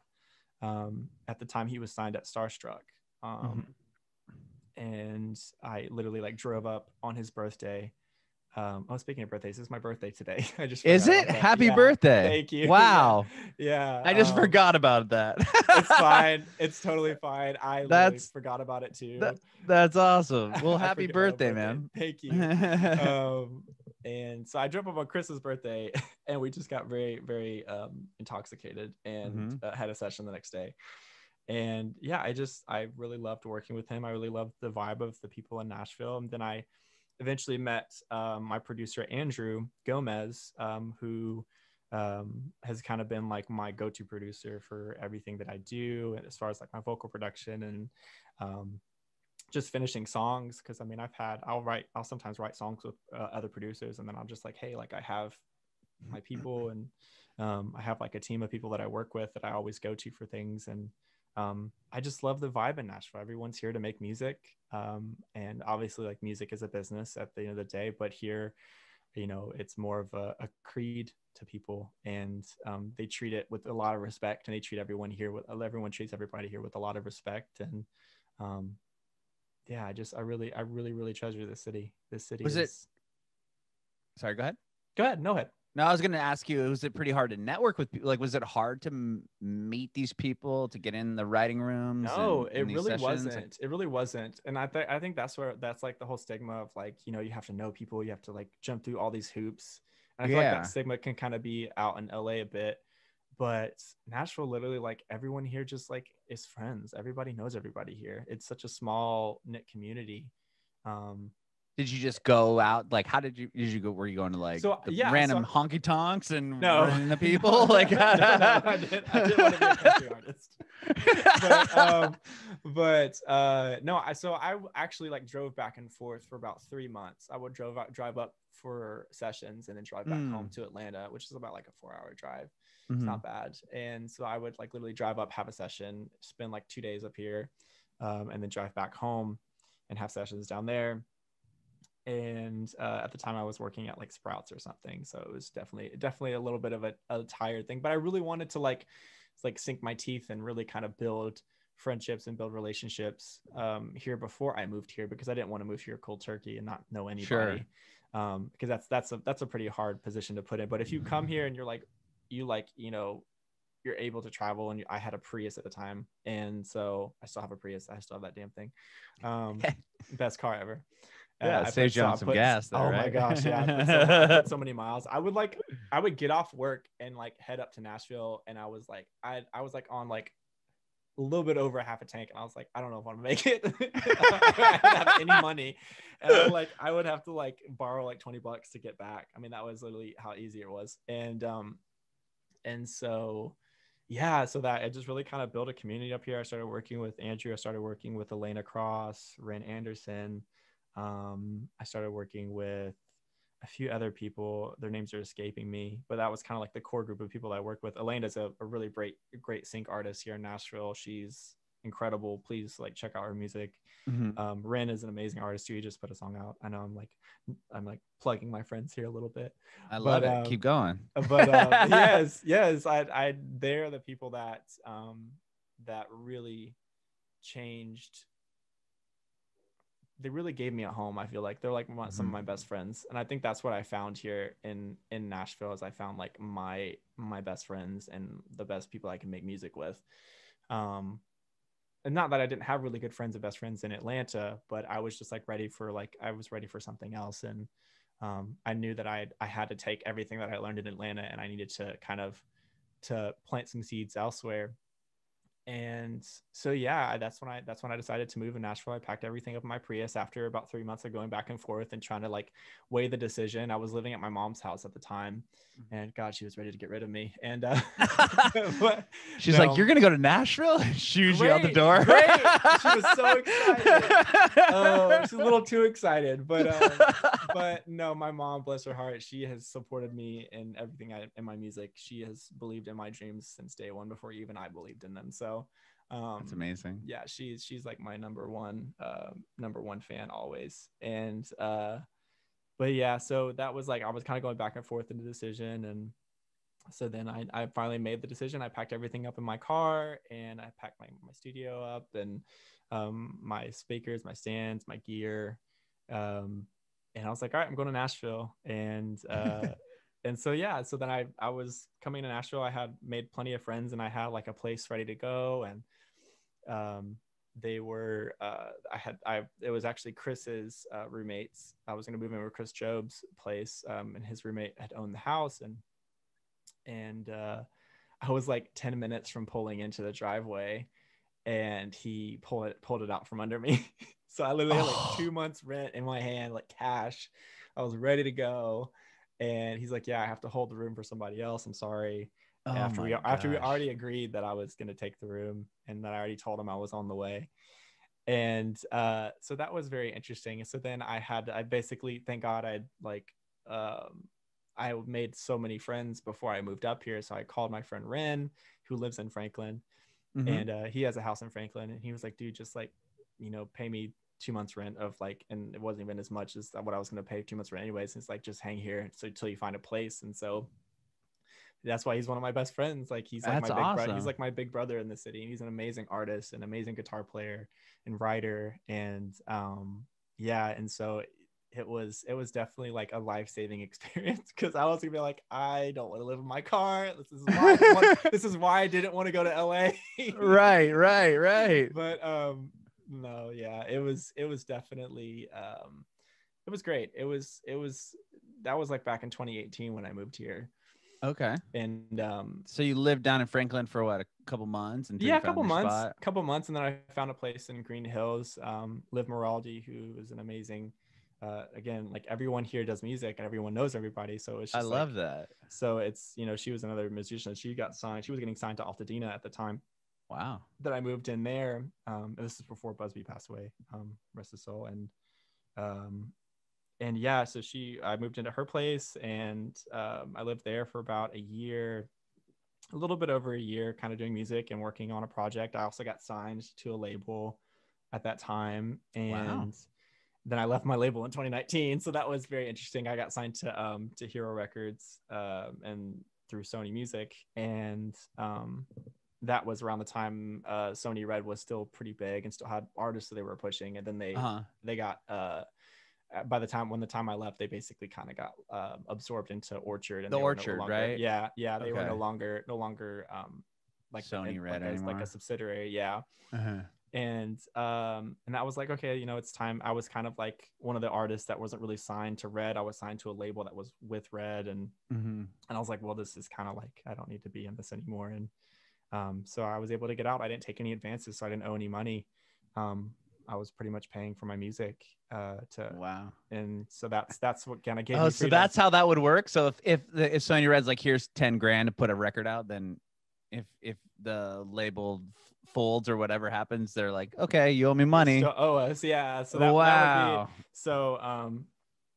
[SPEAKER 2] At the time he was signed at Starstruck. And I literally like drove up on his birthday. Speaking of birthdays, it's my birthday today. I just
[SPEAKER 1] is it? Happy birthday.
[SPEAKER 2] Thank you.
[SPEAKER 1] Wow.
[SPEAKER 2] Yeah.
[SPEAKER 1] I just forgot about that.
[SPEAKER 2] It's fine. It's totally fine. I literally forgot about it too.
[SPEAKER 1] That's awesome. Well, happy birthday, man.
[SPEAKER 2] Thank you. And so I drove up on Chris's birthday, and we just got very, very intoxicated, and had a session the next day. And yeah, I really loved working with him. I really loved the vibe of the people in Nashville. And then I eventually met my producer, Andrew Gomez, who has kind of been like my go-to producer for everything that I do, and as far as like my vocal production and just finishing songs. Because I mean, I'll sometimes write songs with other producers, and then I'm just like, hey, like I have my people, and I have like a team of people that I work with that I always go to for things. And I just love the vibe in Nashville. Everyone's here to make music, and obviously like music is a business at the end of the day, but here it's more of a creed to people, and they treat it with a lot of respect, and they treat everyone treats everybody here with a lot of respect. And yeah, I really treasure this city.
[SPEAKER 1] Sorry, go ahead.
[SPEAKER 2] No, ahead.
[SPEAKER 1] No, I was going to ask you, was it pretty hard to network with people? Like, was it hard to meet these people, to get in the writing rooms?
[SPEAKER 2] No, it really wasn't. It really wasn't. And I think that's like the whole stigma of like, you have to know people, you have to like jump through all these hoops. And I feel like that stigma can kind of be out in LA a bit, but Nashville, literally, like everyone here just like is friends. Everybody knows everybody here. It's such a small knit community.
[SPEAKER 1] Did you just go out? Like, how did you go? Were you going to like random honky tonks and running into people?
[SPEAKER 2] I didn't want to be a country artist. So I actually like drove back and forth for about 3 months. I would drive up for sessions and then drive back home to Atlanta, which is about like a 4-hour drive. It's not bad. And so I would like literally drive up, have a session, spend like 2 days up here, and then drive back home and have sessions down there. And at the time I was working at like Sprouts or something, so it was definitely a little bit of a tired thing, but I really wanted to like sink my teeth and really kind of build friendships and build relationships here before I moved here, because I didn't want to move here cold turkey and not know anybody. Because that's a pretty hard position to put in. But if you come here and you're able to travel, and I had a Prius at the time, and so I still have a Prius. I still have that damn thing. Best car ever.
[SPEAKER 1] Yeah, it saves you on some gas though,
[SPEAKER 2] oh
[SPEAKER 1] right?
[SPEAKER 2] my gosh, yeah. I put so many miles. I would get off work and like head up to Nashville, and I was like on like a little bit over half a tank, and I was like, I don't know if I'm gonna make it. I didn't have any money, and I would have to like borrow like $20 to get back. I mean, that was literally how easy it was. And so yeah, so that it just really kind of built a community up here. I started working with Andrew. I started working with Elena Cross, Ren Anderson. I started working with a few other people. Their names are escaping me, but that was kind of like the core group of people that I work with. Elena's a really great sync artist here in Nashville. She's incredible. Please like check out her music. Ren is an amazing artist too. He just put a song out. I know I'm like plugging my friends here a little bit.
[SPEAKER 1] I love it. Keep going.
[SPEAKER 2] But yes, they're the people that really changed. They really gave me a home. I feel like they're like some of my best friends, and I think that's what I found here in Nashville. Is I found like my best friends and the best people I can make music with. And not that I didn't have really good friends and best friends in Atlanta, but I was just like ready for something else. And I knew that I had to take everything that I learned in Atlanta, and I needed to kind of to plant some seeds elsewhere. And so yeah, that's when I decided to move to Nashville. I packed everything up in my Prius after about 3 months of going back and forth and trying to like weigh the decision. I was living at my mom's house at the time, and God, she was ready to get rid of me. And
[SPEAKER 1] she's like, "You're gonna go to Nashville?" Shoos you out the door.
[SPEAKER 2] Great. She was so excited. She's a little too excited, but no, my mom, bless her heart, she has supported me in everything in my music. She has believed in my dreams since day one, before even I believed in them. So
[SPEAKER 1] that's amazing.
[SPEAKER 2] Yeah, she's like my number one fan always. And but yeah, so that was like I was kind of going back and forth in the decision. And so then I finally made the decision. I packed everything up in my car, and I packed my studio up, and my speakers, my stands, my gear, and I was like, all right, I'm going to Nashville. And and so yeah, so then I was coming to Nashville. I had made plenty of friends, and I had like a place ready to go. And they were it was actually Chris's roommates. I was going to move in with Chris Job's place, and his roommate had owned the house, and I was like 10 minutes from pulling into the driveway, and he pulled it out from under me. So I literally had like 2 months rent in my hand, like cash. I was ready to go. And he's like, yeah, I have to hold the room for somebody else. I'm sorry. After we already agreed that I was going to take the room, and that I already told him I was on the way. And so that was very interesting. And so then I basically, thank God, I made so many friends before I moved up here. So I called my friend Ren, who lives in Franklin, and he has a house in Franklin. And he was like, dude, just like, pay me 2 months rent of like, and it wasn't even as much as what I was going to pay 2 months rent anyways. It's like, just hang here so until you find a place. And so that's why he's one of my best friends. Like he's like
[SPEAKER 1] That's
[SPEAKER 2] my big brother.
[SPEAKER 1] awesome.
[SPEAKER 2] He's like my big brother in the city. And he's an amazing artist, an amazing guitar player and writer. And yeah, and so it was definitely like a life-saving experience, because I was gonna be like, I don't want to live in my car. This is why I didn't want to go to LA.
[SPEAKER 1] Right.
[SPEAKER 2] But no, yeah, it was definitely it was great. It was that was like back in 2018 when I moved here.
[SPEAKER 1] Okay.
[SPEAKER 2] And
[SPEAKER 1] so you lived down in Franklin for what, a couple months until
[SPEAKER 2] yeah,
[SPEAKER 1] you found your spot?
[SPEAKER 2] couple months, and then I found a place in Green Hills. Liv Moraldi, who is an amazing again, like everyone here does music and everyone knows everybody, so it's just
[SPEAKER 1] I love that.
[SPEAKER 2] So it's, you know, she was another musician. She was getting signed to Altadena at the time.
[SPEAKER 1] Wow.
[SPEAKER 2] That I moved in there. This is before Busby passed away, rest his soul. And yeah, so I moved into her place, and I lived there for about a year, a little bit over a year, kind of doing music and working on a project. I also got signed to a label at that time, and then I left my label in 2019. So that was very interesting. I got signed to Hero Records and through Sony Music, and that was around the time Sony Red was still pretty big and still had artists that they were pushing, and then they got by the time I left, they basically kind of got absorbed into Orchard, and
[SPEAKER 1] the Orchard, right?
[SPEAKER 2] Yeah, they were no longer like
[SPEAKER 1] Sony Red anymore,
[SPEAKER 2] like a subsidiary. Yeah. And I was like, okay, you know, it's time. I was kind of like one of the artists that wasn't really signed to Red. I was signed to a label that was with Red, and I was like, well, this is kind of like, I don't need to be in this anymore. And so I was able to get out. I didn't take any advances, so I didn't owe any money. I was pretty much paying for my music
[SPEAKER 1] wow.
[SPEAKER 2] And so that's what kind of gave me freedom.
[SPEAKER 1] So that's how that would work. So if Sony Red's like, here's 10 grand to put a record out, then if the label folds or whatever happens, they're like, okay, you owe me money.
[SPEAKER 2] So owe us. Yeah. So that would be so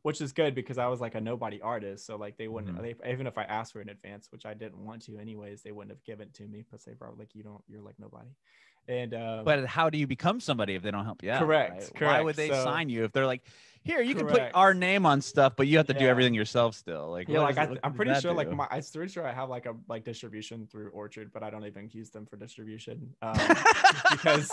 [SPEAKER 2] which is good, because I was like a nobody artist. So like they wouldn't, even if I asked for an advance, which I didn't want to anyways, they wouldn't have given it to me, because they probably like, you're like nobody. And
[SPEAKER 1] but how do you become somebody if they don't help you out?
[SPEAKER 2] Correct.
[SPEAKER 1] Why would they sign you if they're like, here, you can put our name on stuff, but you have to do everything yourself still? Like,
[SPEAKER 2] yeah, like I'm pretty sure like I'm pretty sure I have like a distribution through Orchard, but I don't even use them for distribution because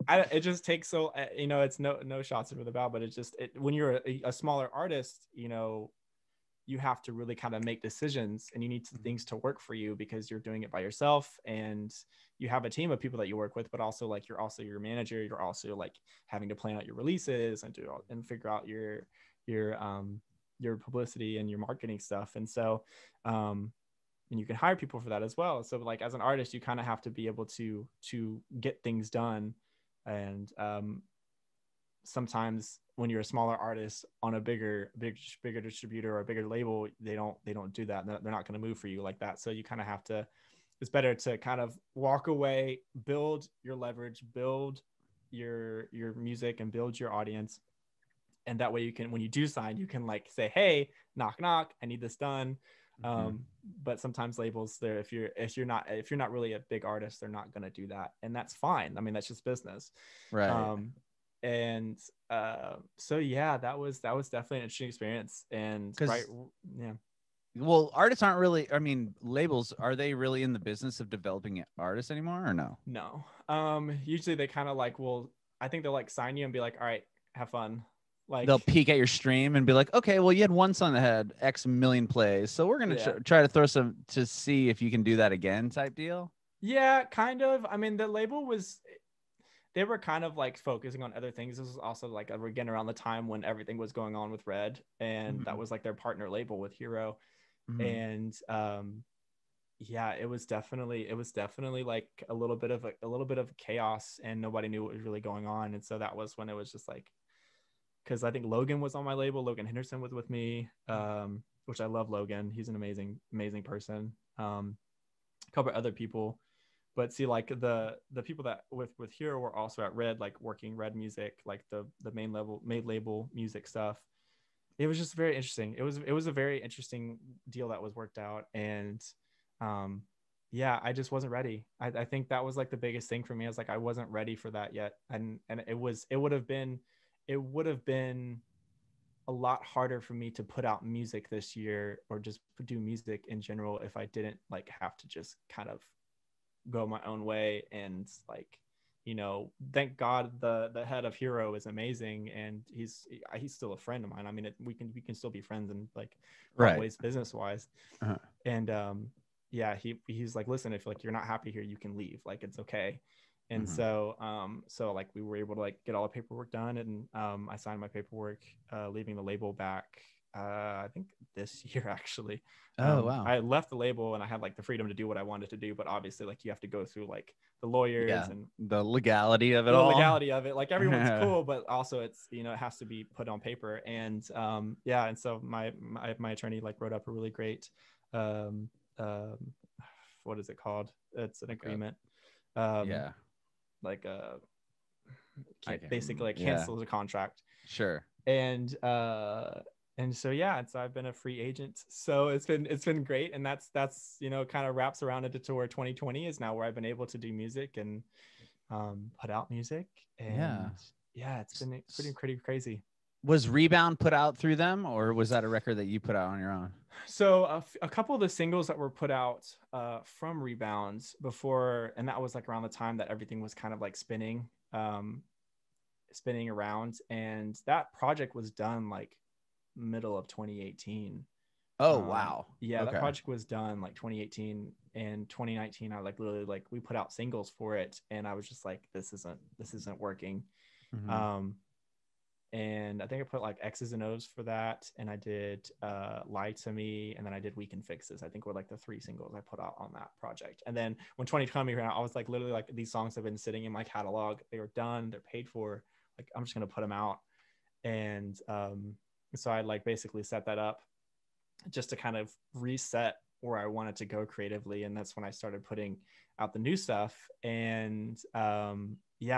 [SPEAKER 2] it just takes so, you know, it's no shots over the bow, but it's just when you're a smaller artist, you know, you have to really kind of make decisions, and you need things to work for you, because you're doing it by yourself, and you have a team of people that you work with, but also like you're also your manager. You're also like having to plan out your releases and figure out your publicity and your marketing stuff. And so and you can hire people for that as well. So like as an artist, you kind of have to be able to get things done. And sometimes when you're a smaller artist on a bigger distributor or a bigger label, they don't do that. They're not going to move for you like that. So you kind of have to, it's better to kind of walk away, build your leverage, build your music, and build your audience. And that way you can, when you do sign, you can like say, hey, knock, knock, I need this done. But sometimes labels, there, if you're not really a big artist, they're not going to do that. And that's fine. I mean, that's just business.
[SPEAKER 1] Right.
[SPEAKER 2] And so yeah, that was definitely an interesting experience. And
[SPEAKER 1] well, artists aren't really, I mean, labels, are they really in the business of developing artists anymore, or no?
[SPEAKER 2] No. Usually they kind of like, I think they'll like sign you and be like, all right, have fun. Like
[SPEAKER 1] they'll peek at your stream and be like, okay, well, you had one song that had X million plays, so we're gonna try to throw some to see if you can do that again, type deal.
[SPEAKER 2] Yeah, kind of. I mean, the label they were kind of like focusing on other things. This was also like again around the time when everything was going on with Red, and that was like their partner label with Hero. And yeah, it was definitely like a little bit of chaos, and nobody knew what was really going on. And so that was when it was just like, because I think Logan was on my label. Logan Henderson was with me, which I love Logan. He's an amazing person. A couple of other people. But see, like the people that with Hero were also at Red, like working Red music, like the main label music stuff. It was just very interesting. It was a very interesting deal that was worked out. And yeah, I just wasn't ready. I think that was like the biggest thing for me. I was like, I wasn't ready for that yet. And it would have been a lot harder for me to put out music this year, or just do music in general, if I didn't like have to just kind of go my own way. And like, thank God the head of Hero is amazing, and he's still a friend of mine. I mean, we can still be friends and like ways business wise.
[SPEAKER 1] Uh-huh.
[SPEAKER 2] And yeah, he's like, listen, if like you're not happy here, you can leave, like it's okay. And so like we were able to like get all the paperwork done, and I signed my paperwork, leaving the label back I think this year actually.
[SPEAKER 1] Wow.
[SPEAKER 2] I left the label and I had like the freedom to do what I wanted to do, but obviously like you have to go through like the lawyers and
[SPEAKER 1] the legality of it
[SPEAKER 2] like everyone's cool, but also it's, it has to be put on paper. And and so my attorney like wrote up a really great what is it called? It's an agreement. Like basically like cancels a contract.
[SPEAKER 1] Sure.
[SPEAKER 2] And so so I've been a free agent, so it's been great. And that's kind of wraps around into where 2020 is now, where I've been able to do music and put out music. And it's been pretty crazy.
[SPEAKER 1] Was Rebound put out through them, or was that a record that you put out on your own?
[SPEAKER 2] So a couple of the singles that were put out from Rebounds before, and that was like around the time that everything was kind of like spinning around, and that project was done like middle of 2018.
[SPEAKER 1] Wow.
[SPEAKER 2] Yeah, that project was done like 2018, and 2019 I like literally like we put out singles for it, and I was just like, this isn't working. And I think I put like X's and O's for that, and I did Lie to Me, and then I did Weekend Fixes. I think were like the 3 singles I put out on that project. And then when 2020 ran out, I was like, literally like, these songs have been sitting in my catalog, they were done, they're paid for, like I'm just gonna put them out. And so I like basically set that up just to kind of reset where I wanted to go creatively. And that's when I started putting out the new stuff. And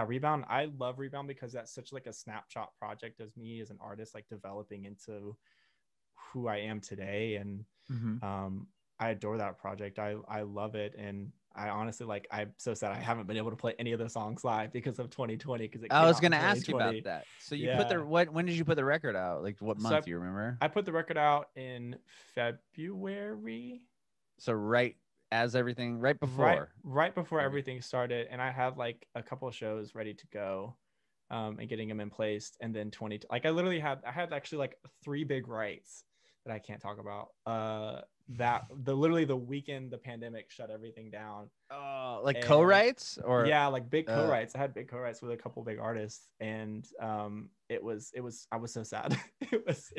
[SPEAKER 2] Rebound, I love Rebound because that's such like a snapshot project as me as an artist, like developing into who I am today. And I adore that project. I love it. And I honestly, like, I'm so sad I haven't been able to play any of the songs live because of 2020. Because
[SPEAKER 1] I was going to ask you about that. So you put when did you put the record out? Like what month do you remember?
[SPEAKER 2] I put the record out in February.
[SPEAKER 1] So right before
[SPEAKER 2] everything started, and I had like a couple of shows ready to go, and getting them in place. And then I had actually like 3 big rights that I can't talk about. Literally the weekend the pandemic shut everything down.
[SPEAKER 1] Like co-writes or
[SPEAKER 2] like big co-writes. I had big co-writes with a couple big artists, and it was I was so sad.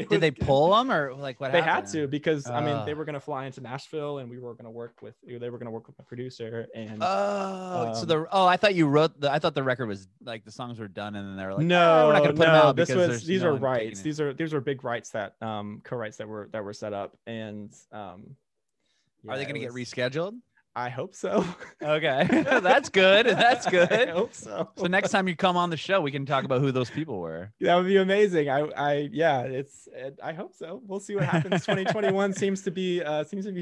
[SPEAKER 2] Did
[SPEAKER 1] they pull them, or like what
[SPEAKER 2] they
[SPEAKER 1] happened?
[SPEAKER 2] had to, because I mean they were gonna fly into Nashville, and they were gonna work with my producer. And
[SPEAKER 1] I thought you wrote I thought the record was like the songs were done, and then they were like,
[SPEAKER 2] no,
[SPEAKER 1] we're not gonna put them out because
[SPEAKER 2] these are rights. These are big rights that co-writes that were set up. And
[SPEAKER 1] are they gonna get rescheduled?
[SPEAKER 2] I hope so.
[SPEAKER 1] Okay. That's good. That's good.
[SPEAKER 2] I hope so.
[SPEAKER 1] So next time you come on the show, we can talk about who those people were.
[SPEAKER 2] That would be amazing. I hope so. We'll see what happens. 2021 seems to be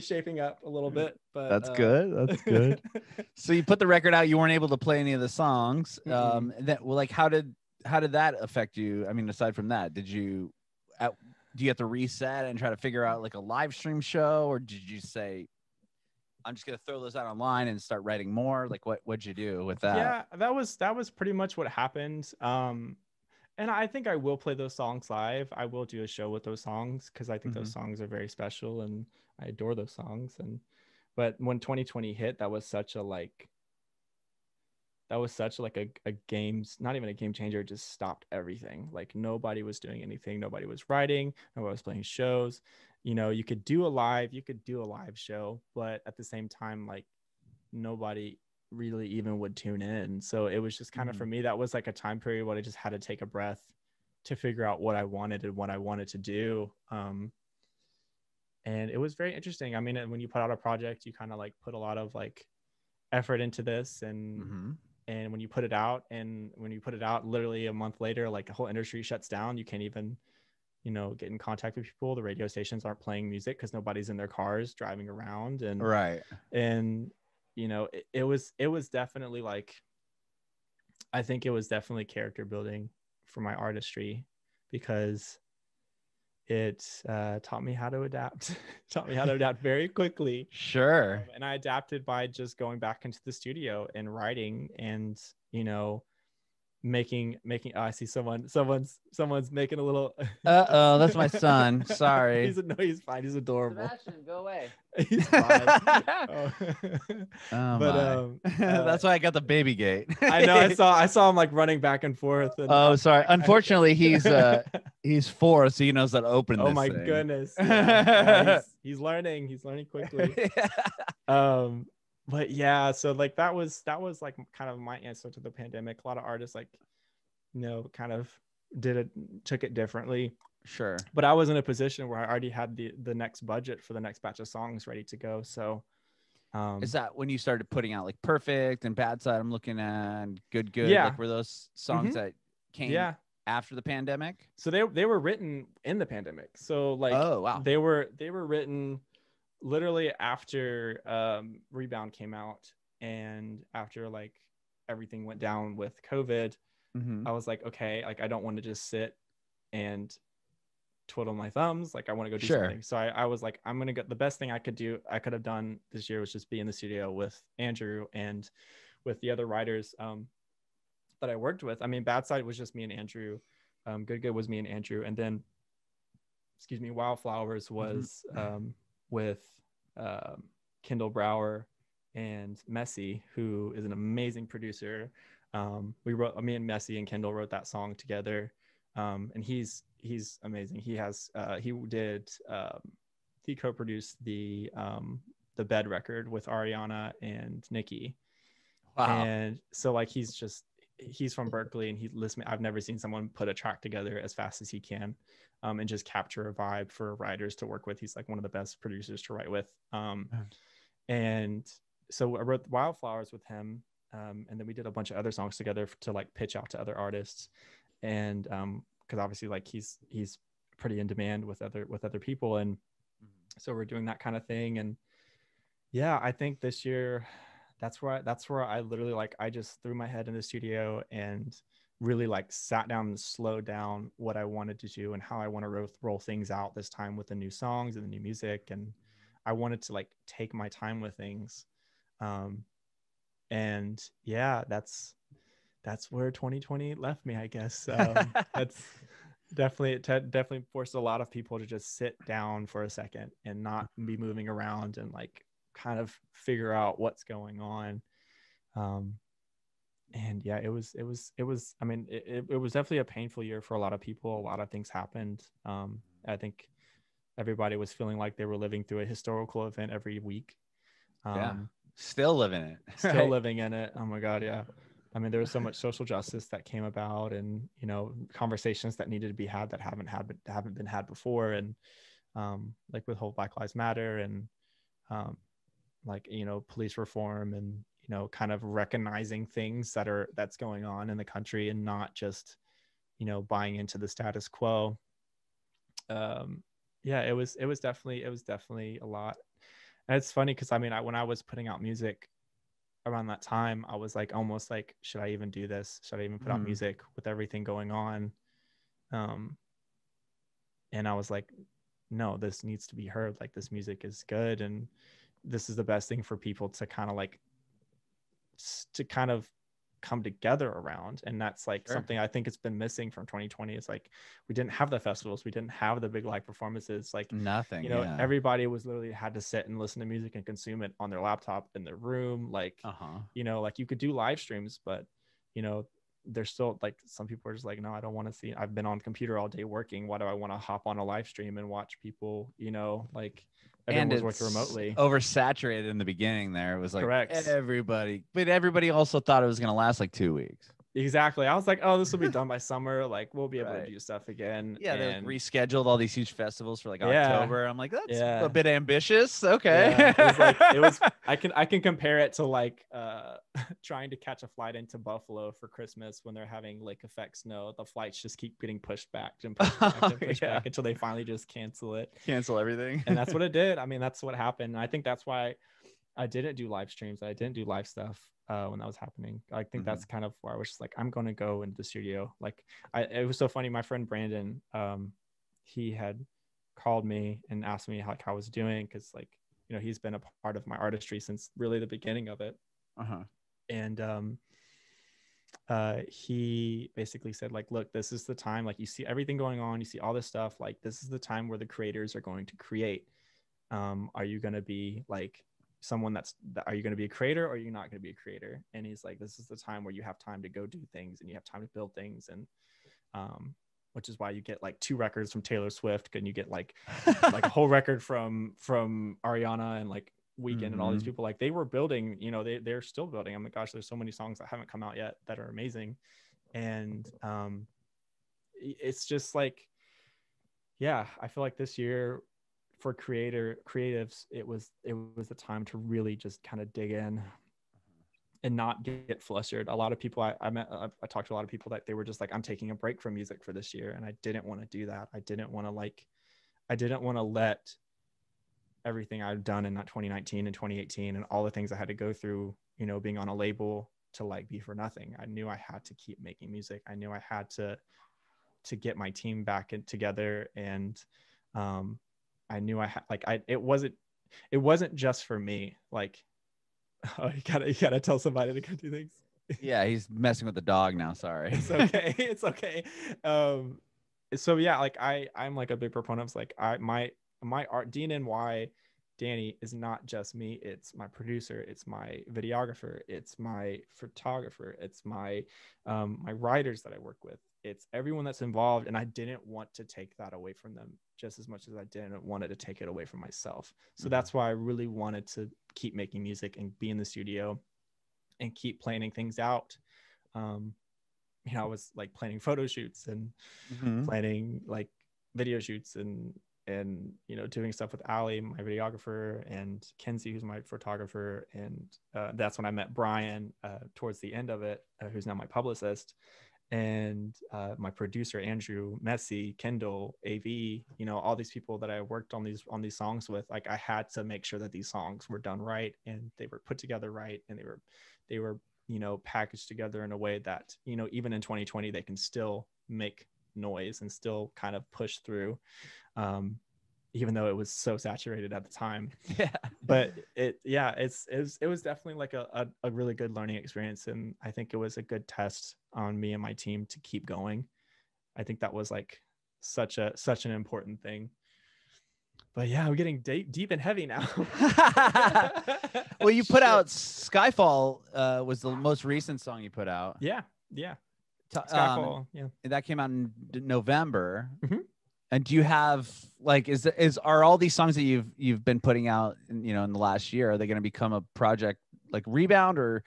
[SPEAKER 2] shaping up a little bit, but
[SPEAKER 1] that's good. That's good. So you put the record out, you weren't able to play any of the songs. How did that affect you? I mean, aside from that, do you have to reset and try to figure out like a live stream show, or did you say, I'm just gonna throw those out online and start writing more? Like what'd you do with that?
[SPEAKER 2] Yeah, that was pretty much what happened. And I think I will play those songs live. I will do a show with those songs because I think those songs are very special, and I adore those songs. But when 2020 hit, that was such a games, not even a game changer. It just stopped everything. Like nobody was doing anything. Nobody was writing. Nobody was playing shows. You could do a live show, but at the same time, like nobody really even would tune in. So it was just kind of, for me, that was like a time period where I just had to take a breath to figure out what I wanted and what I wanted to do. And it was very interesting. I mean, when you put out a project, you kind of like put a lot of like effort into this, and when you put it out, literally a month later, like the whole industry shuts down. You can't even get in contact with people. The radio stations aren't playing music because nobody's in their cars driving around, and you know, it was definitely like, I think it was definitely character building for my artistry, because it taught me how to adapt, taught me how to adapt very quickly.
[SPEAKER 1] Sure.
[SPEAKER 2] And I adapted by just going back into the studio and writing, and, you know, making oh, I see someone's making a little
[SPEAKER 1] that's my son. Sorry.
[SPEAKER 2] He's fine, he's adorable.
[SPEAKER 1] Sebastian, go away.
[SPEAKER 2] He's fine. Oh.
[SPEAKER 1] But that's why I got the baby gate.
[SPEAKER 2] I know, I saw him like running back and forth, and
[SPEAKER 1] sorry, unfortunately he's 4, so he knows how to open this
[SPEAKER 2] my
[SPEAKER 1] thing.
[SPEAKER 2] goodness. Yeah, he's learning quickly. But yeah, so like that was like kind of my answer to the pandemic. A lot of artists, like, you know, kind of took it differently.
[SPEAKER 1] Sure.
[SPEAKER 2] But I was in a position where I already had the next budget for the next batch of songs ready to go. So
[SPEAKER 1] is that when you started putting out like Perfect and Bad Side I'm looking at, Good?
[SPEAKER 2] Yeah.
[SPEAKER 1] Like, were those songs that came after the pandemic?
[SPEAKER 2] So they were written in the pandemic. So like,
[SPEAKER 1] oh wow,
[SPEAKER 2] they were written literally after Rebound came out, and after like everything went down with COVID. I was like, okay, like I don't want to just sit and twiddle my thumbs. Like I want to go do something. So I was like, I'm gonna go. The best thing I could have done this year was just be in the studio with Andrew and with the other writers that I worked with. I mean, Bad Side was just me and Andrew. Good was me and Andrew, and then Wildflowers was with Kendall Brower and Messy, who is an amazing producer. Me and Messy and Kendall wrote that song together, and he's amazing. He co-produced the Bed record with Ariana and Nikki. Wow. And so like he's from Berkeley, and I've never seen someone put a track together as fast as he can, and just capture a vibe for writers to work with. He's like one of the best producers to write with. And so I wrote Wildflowers with him. And then we did a bunch of other songs together to like pitch out to other artists. And because obviously like he's pretty in demand with other people. And so we're doing that kind of thing. And yeah, I think this year, that's where I literally like, I just threw my head in the studio and really like sat down and slowed down what I wanted to do and how I want to roll things out this time with the new songs and the new music. And I wanted to like take my time with things. And yeah, that's where 2020 left me, I guess. That's definitely forced a lot of people to just sit down for a second and not be moving around and like kind of figure out what's going on. And yeah, it was I mean, it was definitely a painful year for a lot of people. A lot of things happened. I think everybody was feeling like they were living through a historical event every week.
[SPEAKER 1] Still living it.
[SPEAKER 2] Still living in it. Oh my God. Yeah. I mean, there was so much social justice that came about, and, you know, conversations that needed to be had that haven't been had before. And like with whole Black Lives Matter and like, you know, police reform, and, you know, kind of recognizing things that's going on in the country and not just, you know, buying into the status quo. Yeah, it was definitely a lot. And it's funny because I mean, when I was putting out music around that time, I was like, almost like, should I even do this? Should I even put out music with everything going on? And I was like, no, this needs to be heard. Like, this music is good, and this is the best thing for people to kind of come together around. And that's like something I think it's been missing from 2020. It's like, we didn't have the festivals, we didn't have the big live performances, like
[SPEAKER 1] nothing,
[SPEAKER 2] you know, everybody was literally had to sit and listen to music and consume it on their laptop in their room. Like, you know, like you could do live streams, but, you know, there's still like, some people are just like, no, I don't want to see, I've been on the computer all day working, why do I want to hop on a live stream and watch people, you know, like everyone was working remotely.
[SPEAKER 1] Oversaturated in the beginning there. It was like
[SPEAKER 2] everybody,
[SPEAKER 1] but everybody also thought it was going to last like 2 weeks.
[SPEAKER 2] Exactly. I was like, oh, this will be done by summer. Like, we'll be able to do stuff again.
[SPEAKER 1] Yeah, they rescheduled all these huge festivals for like October. I'm like, that's a bit ambitious. Okay.
[SPEAKER 2] Yeah, it was I can compare it to like trying to catch a flight into Buffalo for Christmas when they're having lake effect snow. The flights just keep getting pushed back and pushed back until they finally just cancel everything.
[SPEAKER 1] Cancel everything.
[SPEAKER 2] And that's what it did. I mean, that's what happened. And I think that's why I didn't do live streams. I didn't do live stuff when that was happening. I think that's kind of where I was just like, I'm going to go into the studio. Like, it was so funny. My friend Brandon, he had called me and asked me how I was doing, because like, you know, he's been a part of my artistry since really the beginning of it. And he basically said like, look, this is the time, like you see everything going on, you see all this stuff, like this is the time where the creators are going to create. Are you going to be like someone are you going to be a creator, or are you not going to be a creator? And he's like, this is the time where you have time to go do things and you have time to build things. And which is why you get like 2 records from Taylor Swift, and you get like a whole record from Ariana and like Weekend and all these people. Like they were building, you know, they're still building. I'm like, gosh, there's so many songs that haven't come out yet that are amazing. And it's just like, yeah, I feel like this year for creatives, it was the time to really just kind of dig in and not get flustered. A lot of people I met, I talked to a lot of people that they were just like, I'm taking a break from music for this year. And I didn't want to do that. I didn't want to let everything I've done in that 2019 and 2018 and all the things I had to go through, you know, being on a label, to like be for nothing. I knew I had to keep making music. I knew I had to get my team back together. And I knew it wasn't just for me. Like, oh, you gotta tell somebody to go do things.
[SPEAKER 1] Yeah, he's messing with the dog now. Sorry.
[SPEAKER 2] It's okay. It's okay. So yeah, like I'm like a big proponent of like my art. DNNY Danny is not just me. It's my producer. It's my videographer. It's my photographer. It's my my writers that I work with. It's everyone that's involved. And I didn't want to take that away from them just as much as I didn't want to take it away from myself. So that's why I really wanted to keep making music and be in the studio and keep planning things out. You know, I was like planning photo shoots and planning like video shoots and you know, doing stuff with Allie, my videographer, and Kenzie, who's my photographer. And that's when I met Brian towards the end of it, who's now my publicist, and my producer Andrew, Messi, Kendall, AV, you know, all these people that I worked on these songs with. Like I had to make sure that these songs were done right and they were put together right, and they were you know, packaged together in a way that, you know, even in 2020 they can still make noise and still kind of push through, even though it was so saturated at the time. But it was definitely like a really good learning experience, and I think it was a good test on me and my team to keep going. I think that was like such an important thing. But yeah, we're getting deep and heavy now.
[SPEAKER 1] Well, you put out Skyfall, was the most recent song you put out.
[SPEAKER 2] Yeah. Skyfall, yeah.
[SPEAKER 1] That came out in November. And do you have like, are all these songs that you've been putting out, in, you know, in the last year, are they going to become a project like Rebound, or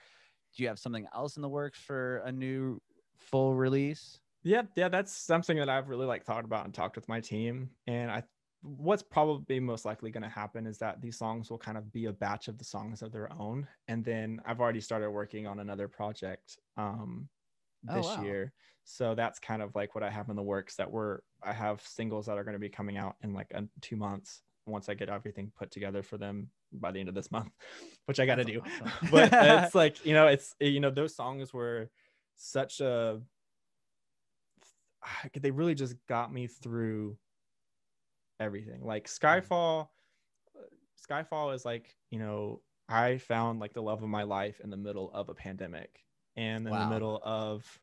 [SPEAKER 1] do you have something else in the works for a new full release?
[SPEAKER 2] Yeah, that's something that I've really like thought about and talked with my team. And what's probably most likely going to happen is that these songs will kind of be a batch of the songs of their own. And then I've already started working on another project this year. So that's kind of like what I have in the works, that I have singles that are going to be coming out in like 2 months once I get everything put together for them by the end of this month, which I got to do. Awesome. But it's like, you know, those songs were they really just got me through everything. Like Skyfall is like, you know, I found like the love of my life in the middle of a pandemic and in the middle of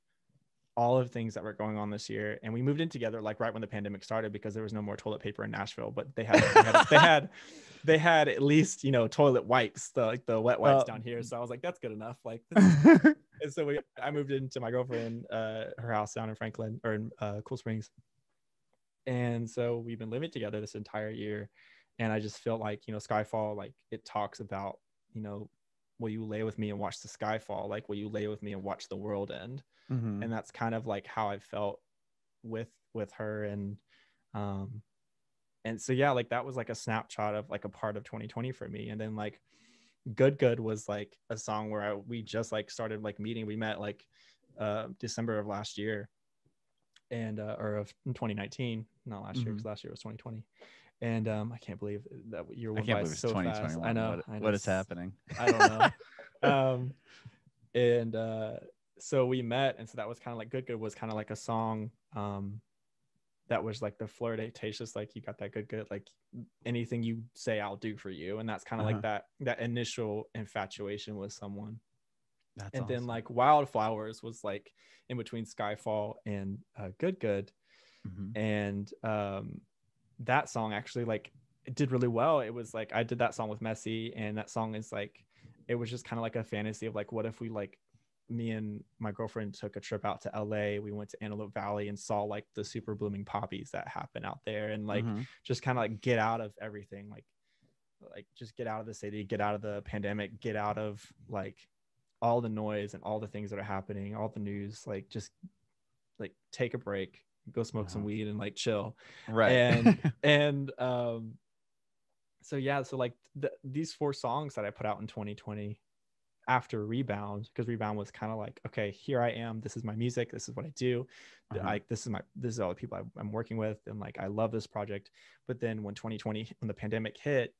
[SPEAKER 2] all of the things that were going on this year. And we moved in together like right when the pandemic started, because there was no more toilet paper in Nashville, but they had at least, you know, toilet wipes, the wet wipes down here. So I was like, that's good enough. Like, and so I moved into my girlfriend, her house down in Franklin, or in Cool Springs. And so we've been living together this entire year. And I just felt like, you know, Skyfall, like it talks about, you know, will you lay with me and watch the sky fall? Like, will you lay with me and watch the world end? And that's kind of like how I felt with her. And so, yeah, like that was like a snapshot of like a part of 2020 for me. And then like Good was like a song where we just like started like meeting. We met like December of last year, and or of 2019, not last year, because last year was 2020. And I can't believe that year
[SPEAKER 1] I
[SPEAKER 2] went
[SPEAKER 1] can't
[SPEAKER 2] by
[SPEAKER 1] believe it's
[SPEAKER 2] so fast.
[SPEAKER 1] 2021.
[SPEAKER 2] I know.
[SPEAKER 1] What is happening?
[SPEAKER 2] I don't know. And so we met, and so that was kind of like Good was kind of like a song that was like the flirtatious, like you got that good, like anything you say I'll do for you. And that's kind of like that initial infatuation with someone. That's and awesome. Then like Wildflowers was like in between Skyfall and Good. And that song actually like it did really well. It was like I did that song with Messi, and that song is like it was just kind of like a fantasy of like, what if we like me and my girlfriend took a trip out to LA. We went to Antelope Valley and saw like the super blooming poppies that happen out there, and like just kind of like get out of everything, like just get out of the city, get out of the pandemic, get out of like all the noise and all the things that are happening, all the news, like just like take a break, go smoke some weed and like chill.
[SPEAKER 1] Right.
[SPEAKER 2] And so yeah, so like these 4 songs that I put out in 2020 after Rebound, because Rebound was kind of like, okay, here I am, this is my music, this is what I do, like this is all the people I'm working with, and like I love this project. But then when 2020, when the pandemic hit,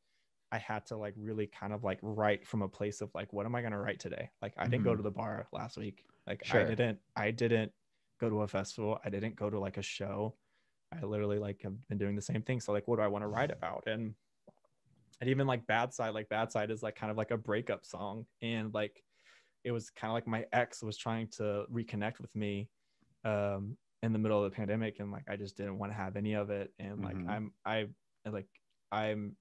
[SPEAKER 2] I had to like really kind of like write from a place of like, what am I going to write today? Like I didn't go to the bar last week, like I didn't go to a festival, I didn't go to like a show, I literally like have been doing the same thing. So like, what do I want to write about? And even like Bad Side is like kind of like a breakup song, and like it was kind of like my ex was trying to reconnect with me in the middle of the pandemic, and like I just didn't want to have any of it. And like I'm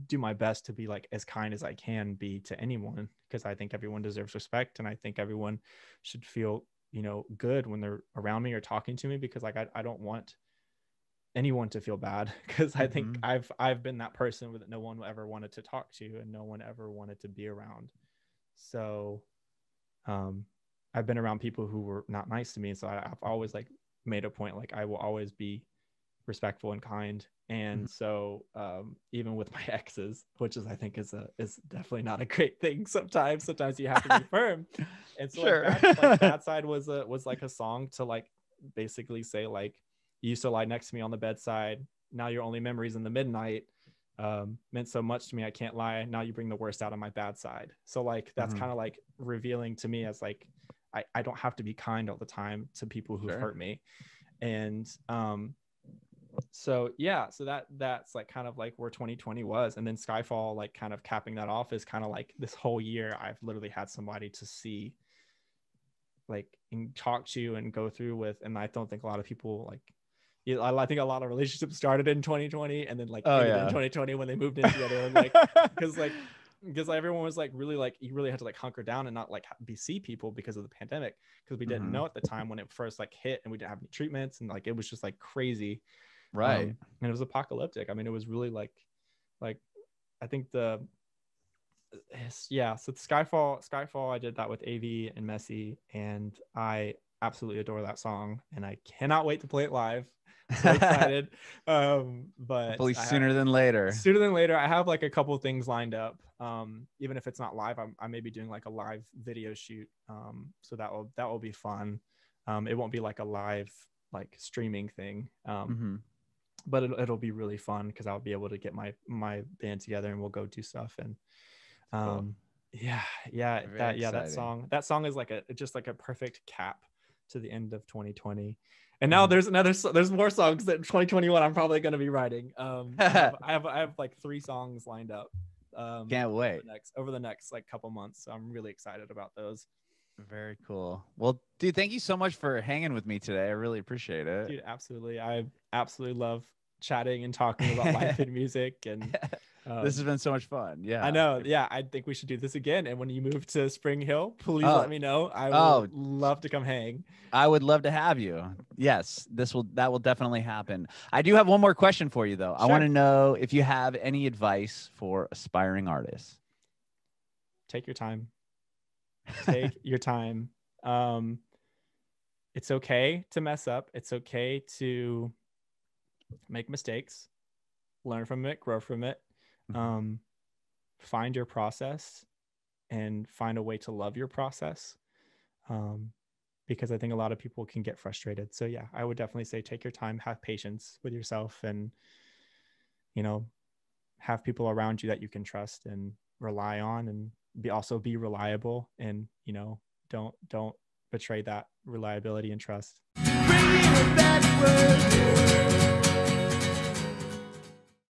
[SPEAKER 2] do my best to be like as kind as I can be to anyone, because I think everyone deserves respect, and I think everyone should feel, you know, good when they're around me or talking to me, because like I don't want anyone to feel bad, because I think I've been that person that no one ever wanted to talk to and no one ever wanted to be around. So I've been around people who were not nice to me, so I've always like made a point like I will always be respectful and kind. And so even with my exes, which is I think is definitely not a great thing, sometimes you have to be firm. And so like Bad Side was like a song to like basically say like, you used to lie next to me on the bedside, now your only memories in the midnight meant so much to me, I can't lie, now you bring the worst out of my bad side. So like that's kind of like revealing to me as like I don't have to be kind all the time to people who've hurt me. And so yeah, so that's like kind of like where 2020 was. And then Skyfall, like kind of capping that off, is kind of like this whole year I've literally had somebody to see like and talk to and go through with. And I don't think a lot of people like, I think a lot of relationships started in 2020 and then like ended in 2020 when they moved in together. And like because everyone was like really like, you really had to like hunker down and not like see people because of the pandemic, because we didn't know at the time when it first like hit, and we didn't have any treatments, and like it was just like crazy, and it was apocalyptic. I mean, it was really like I think so the Skyfall I did that with AV and Messi, and I absolutely adore that song, and I cannot wait to play it live. I'm so excited. But
[SPEAKER 1] hopefully sooner than later.
[SPEAKER 2] I have like a couple things lined up. Even if it's not live, I may be doing like a live video shoot. So that will be fun. It won't be like a live like streaming thing. But it'll be really fun, because I'll be able to get my band together and we'll go do stuff. And cool. That song is like just like a perfect cap to the end of 2020. And now there's more songs that 2021 I'm probably going to be writing. I have like 3 songs lined up.
[SPEAKER 1] Can't wait
[SPEAKER 2] over the next like couple months. So I'm really excited about those.
[SPEAKER 1] Very cool. Well, dude, thank you so much for hanging with me today. I really appreciate it.
[SPEAKER 2] Dude, absolutely. I absolutely love chatting and talking about life and music, and
[SPEAKER 1] this has been so much fun. Yeah,
[SPEAKER 2] I know. Yeah, I think we should do this again. And when you move to Spring Hill, please let me know. I would love to come hang.
[SPEAKER 1] I would love to have you. Yes, that will definitely happen. I do have one more question for you though. Sure. I want to know if you have any advice for aspiring artists.
[SPEAKER 2] Take your time. Take your time. It's okay to mess up. It's okay to make mistakes, learn from it, grow from it. Find your process and find a way to love your process, because I think a lot of people can get frustrated. So yeah, I would definitely say take your time, have patience with yourself, and you know, have people around you that you can trust and rely on, and be reliable, and, you know, don't betray that reliability and trust. Bring me a bad word.